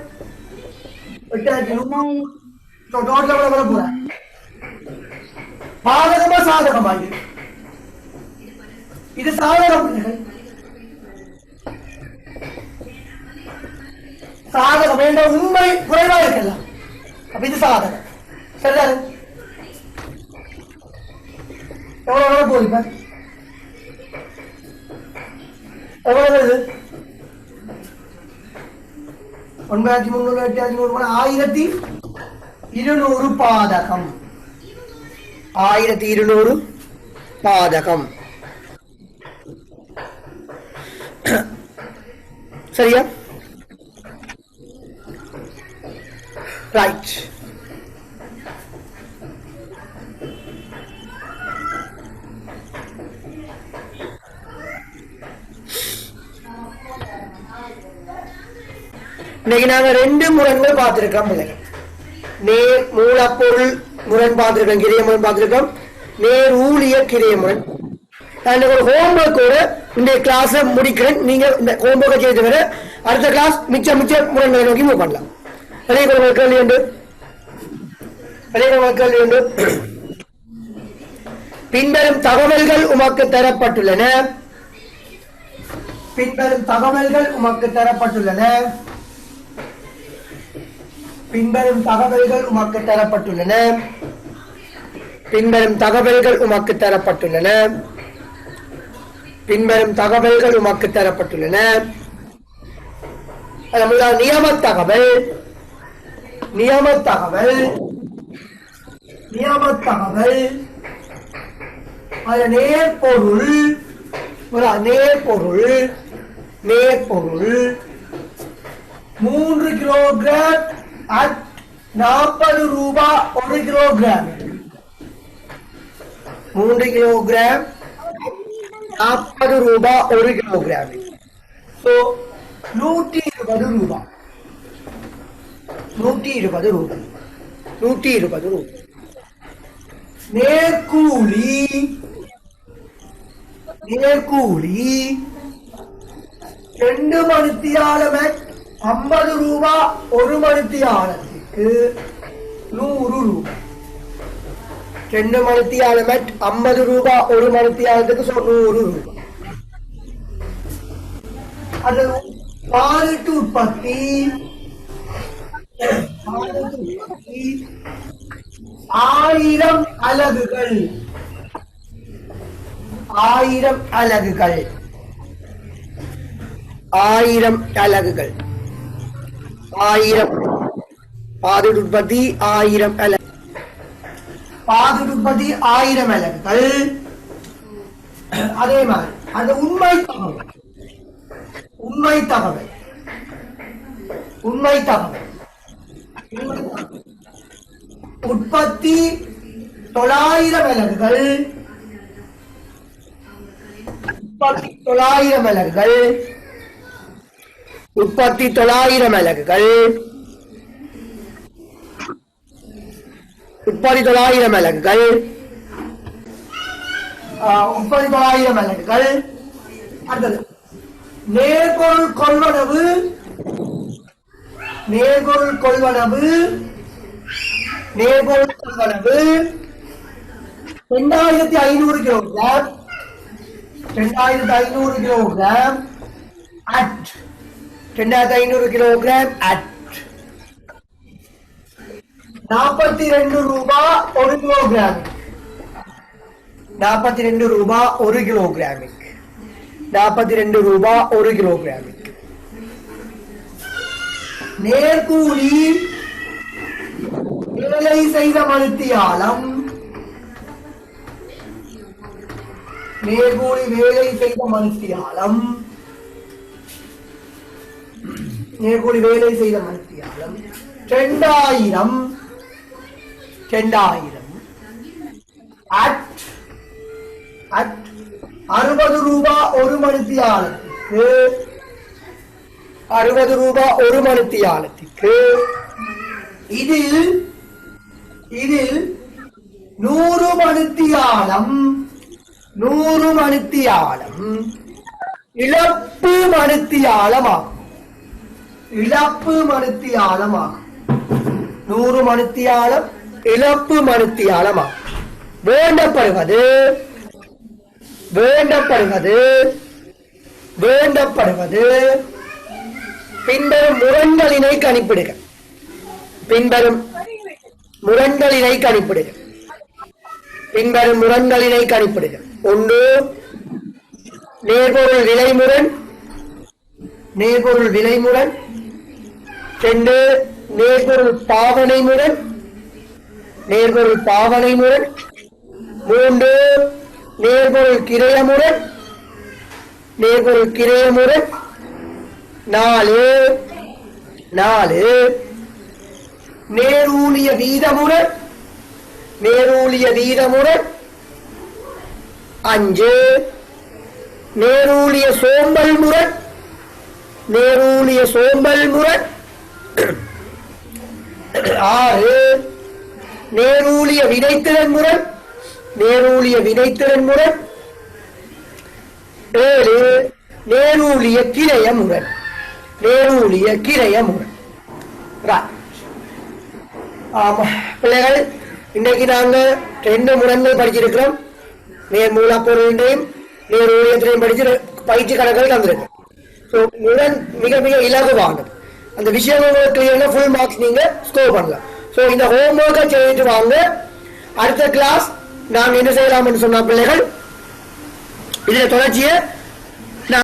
8000. டோட்டல் எவ்வளவு வரப்போற? பாதகமா சாதகமா இது சாதகம் சாதகம் என்ற உண்மை குறைவா இருக்கலாம் அப்ப இது சாதகம் சரிதானே எவ்வளவு போகுது இப்ப எவ்வளவு இது 1300 பாதகம் 1200 பாதகம் சரியா ரைட் இன்னைக்கு நாங்க 2 முரண்கள் பார்த்திருக்கோம் பிள்ளைகள் நேர் மூலப்பொருள் முரண் பார்த்திருக்கோம் கிரிய முரண் பார்த்திருக்கோம் நேர் ஊழிய கிரிய முரண் நான் ஒரு ஹோம்ஒர்க்கோட இந்த கிளாஸை முடிக்கிறேன் நீங்க இந்த ஹோம்ஒர்க்கை செய்து வர அடுத்த கிளாஸ் மிச்ச முரண்களை நோக்கி மூவ் பண்ணலாம் கேள்வி உண்டு பின்வரும் தகவல்கள் உமக்கு தரப்பட்டுள்ளன பின்வரும் தகவல்கள் உமக்கு தரப்பட்டுள்ளன பின்வரும் தகவல்கள் உமக்கு தரப்பட்டுள்ளன பின்வரும் தகவல்கள் உமக்கு தரப்பட்டுள்ளன பின்வரும் தகவல்கள் உமக்கு தரப்பட்டுள்ளன நியம தகவல் நியம தகவல் நியம தகவல் நேர்பொருள் நேர்பொருள் நேர்பொருள் 3 கிலோகிராம் at 40 ரூபாய் 1 கிலோகிராம் 3 கிலோகிராம் 40 ரூபாய் 1 கிலோகிராம் so 120 ரூபாய் 120 ரூபாய் 120 ரூபாய் நேர்கூலி நேர்கூலி 2 மணித்தியாலம் 50 ரூபாய் 1 மணித்தியாலத்துக்கு 100 ரூபாய் 2 மணித்தியாலம் 50 ரூபாய் 1 மணித்தியாலத்துக்கு 100 ரூபாய் அது பாலிட்டு உற்பத்தி 1000 அலகுகள் 1000 அலகுகள் 1000 அலகுகள் 1000 பாதிட்டு உற்பத்தி 1000 அலகு பாதிட்டு உற்பத்தி 1000 அலகுகள் அதே மாதிரி அந்த உண்மை தகவல் உண்மை தகவல் உண்மை தகவல் உற்பத்தி 900 அலகுகள் உற்பத்தி 900 அலகுகள் உற்பத்தி 900 அலகுகள் உற்பத்தி 900 அலகுகள் உற்பத்தி 900 அலகுகள் அடுத்தது நேர்பொருள் கொள்வனவு நேர்பொருள் கொள்வனவு நேர்பொருள் கொள்வனவு 2500 kilogram 2500 kilogram at 2500 kilogram at 42 ரூபாய் 1 கிலோகிராம் 42 ரூபாய் 1 கிலோகிராம் 42 ரூபாய் 1 கிலோகிராம் நேர்கூலி வேலை செய்த மணித்தியாலம் நேர்கூலி வேலை செய்த மணித்தியாலம் நேர்கூலி வேலை செய்த மணித்தியாலம் 2000 at 60 ரூபாய் 1 மணித்தியாலத்துக்கு 60 ரூபாய் 1 மணித்தியாலத்துக்கு இதில் 100 மணித்தியாலம் இழப்பு மணித்தியாலமாகும் இழப்பு மணித்தியாலமாகும் 100 மணித்தியாலம் இழப்பு மணித்தியாலமாகும் வேண்டப்படுவது வேண்டப்படுவது வேண்டப்படுவது பின்வரும் முரண்களினை கணிப்பிடுக. பின்வரும் முரண்களினை கணிப்பிடுக. பின்வரும் முரண்களினை கணிப்பிடுக. ஒன்று நேர்பொருள் விலைமுரண். நேர்பொருள் விலைமுரண். ரெண்டு நேர்பொருள் பாவனை முரண். நேர்பொருள் பாவனை முரண். மூன்று நேர்பொருள் கிரயமுரண். நேர்பொருள் கிரயமுரண். நாலு நேரூழிய வீதமுரண். நேரூழிய வீதமுரண். அஞ்சு நேரூழிய சோம்பல் முரண். நேரூழிய சோம்பல் முரண். ஆறு நேரூழிய வினைத்திறன் முரண். நேரூழிய வினைத்திறன் முரண். ஏழு நேரூழிய கிரய முரண். நேரூழிய கிரய முரண். ஆமா பிள்ளைகள், இன்னைக்கு நாங்க 2 முரண்கள் படிச்சிருக்கிறோம். நேர் மூலப்பொருளையும் நேர் ஊழியத்திலையும் படிச்சு பயிற்சி கணக்குகள் தந்திருக்கோம். ஸோ முரண் மிக மிக இலகுவானது. அந்த விஷயங்கள் கிளியர்னா ஃபுல் மார்க்ஸ் நீங்க ஸ்கோர் பண்ணலாம். ஸோ இந்த ஹோம்ஒர்க்கை செய்துட்டு வாங்க. அடுத்த கிளாஸ் நாங்கள் என்ன செய்யலாம்னு சொன்ன பிள்ளைகள், இதுல தொடர்ச்சியை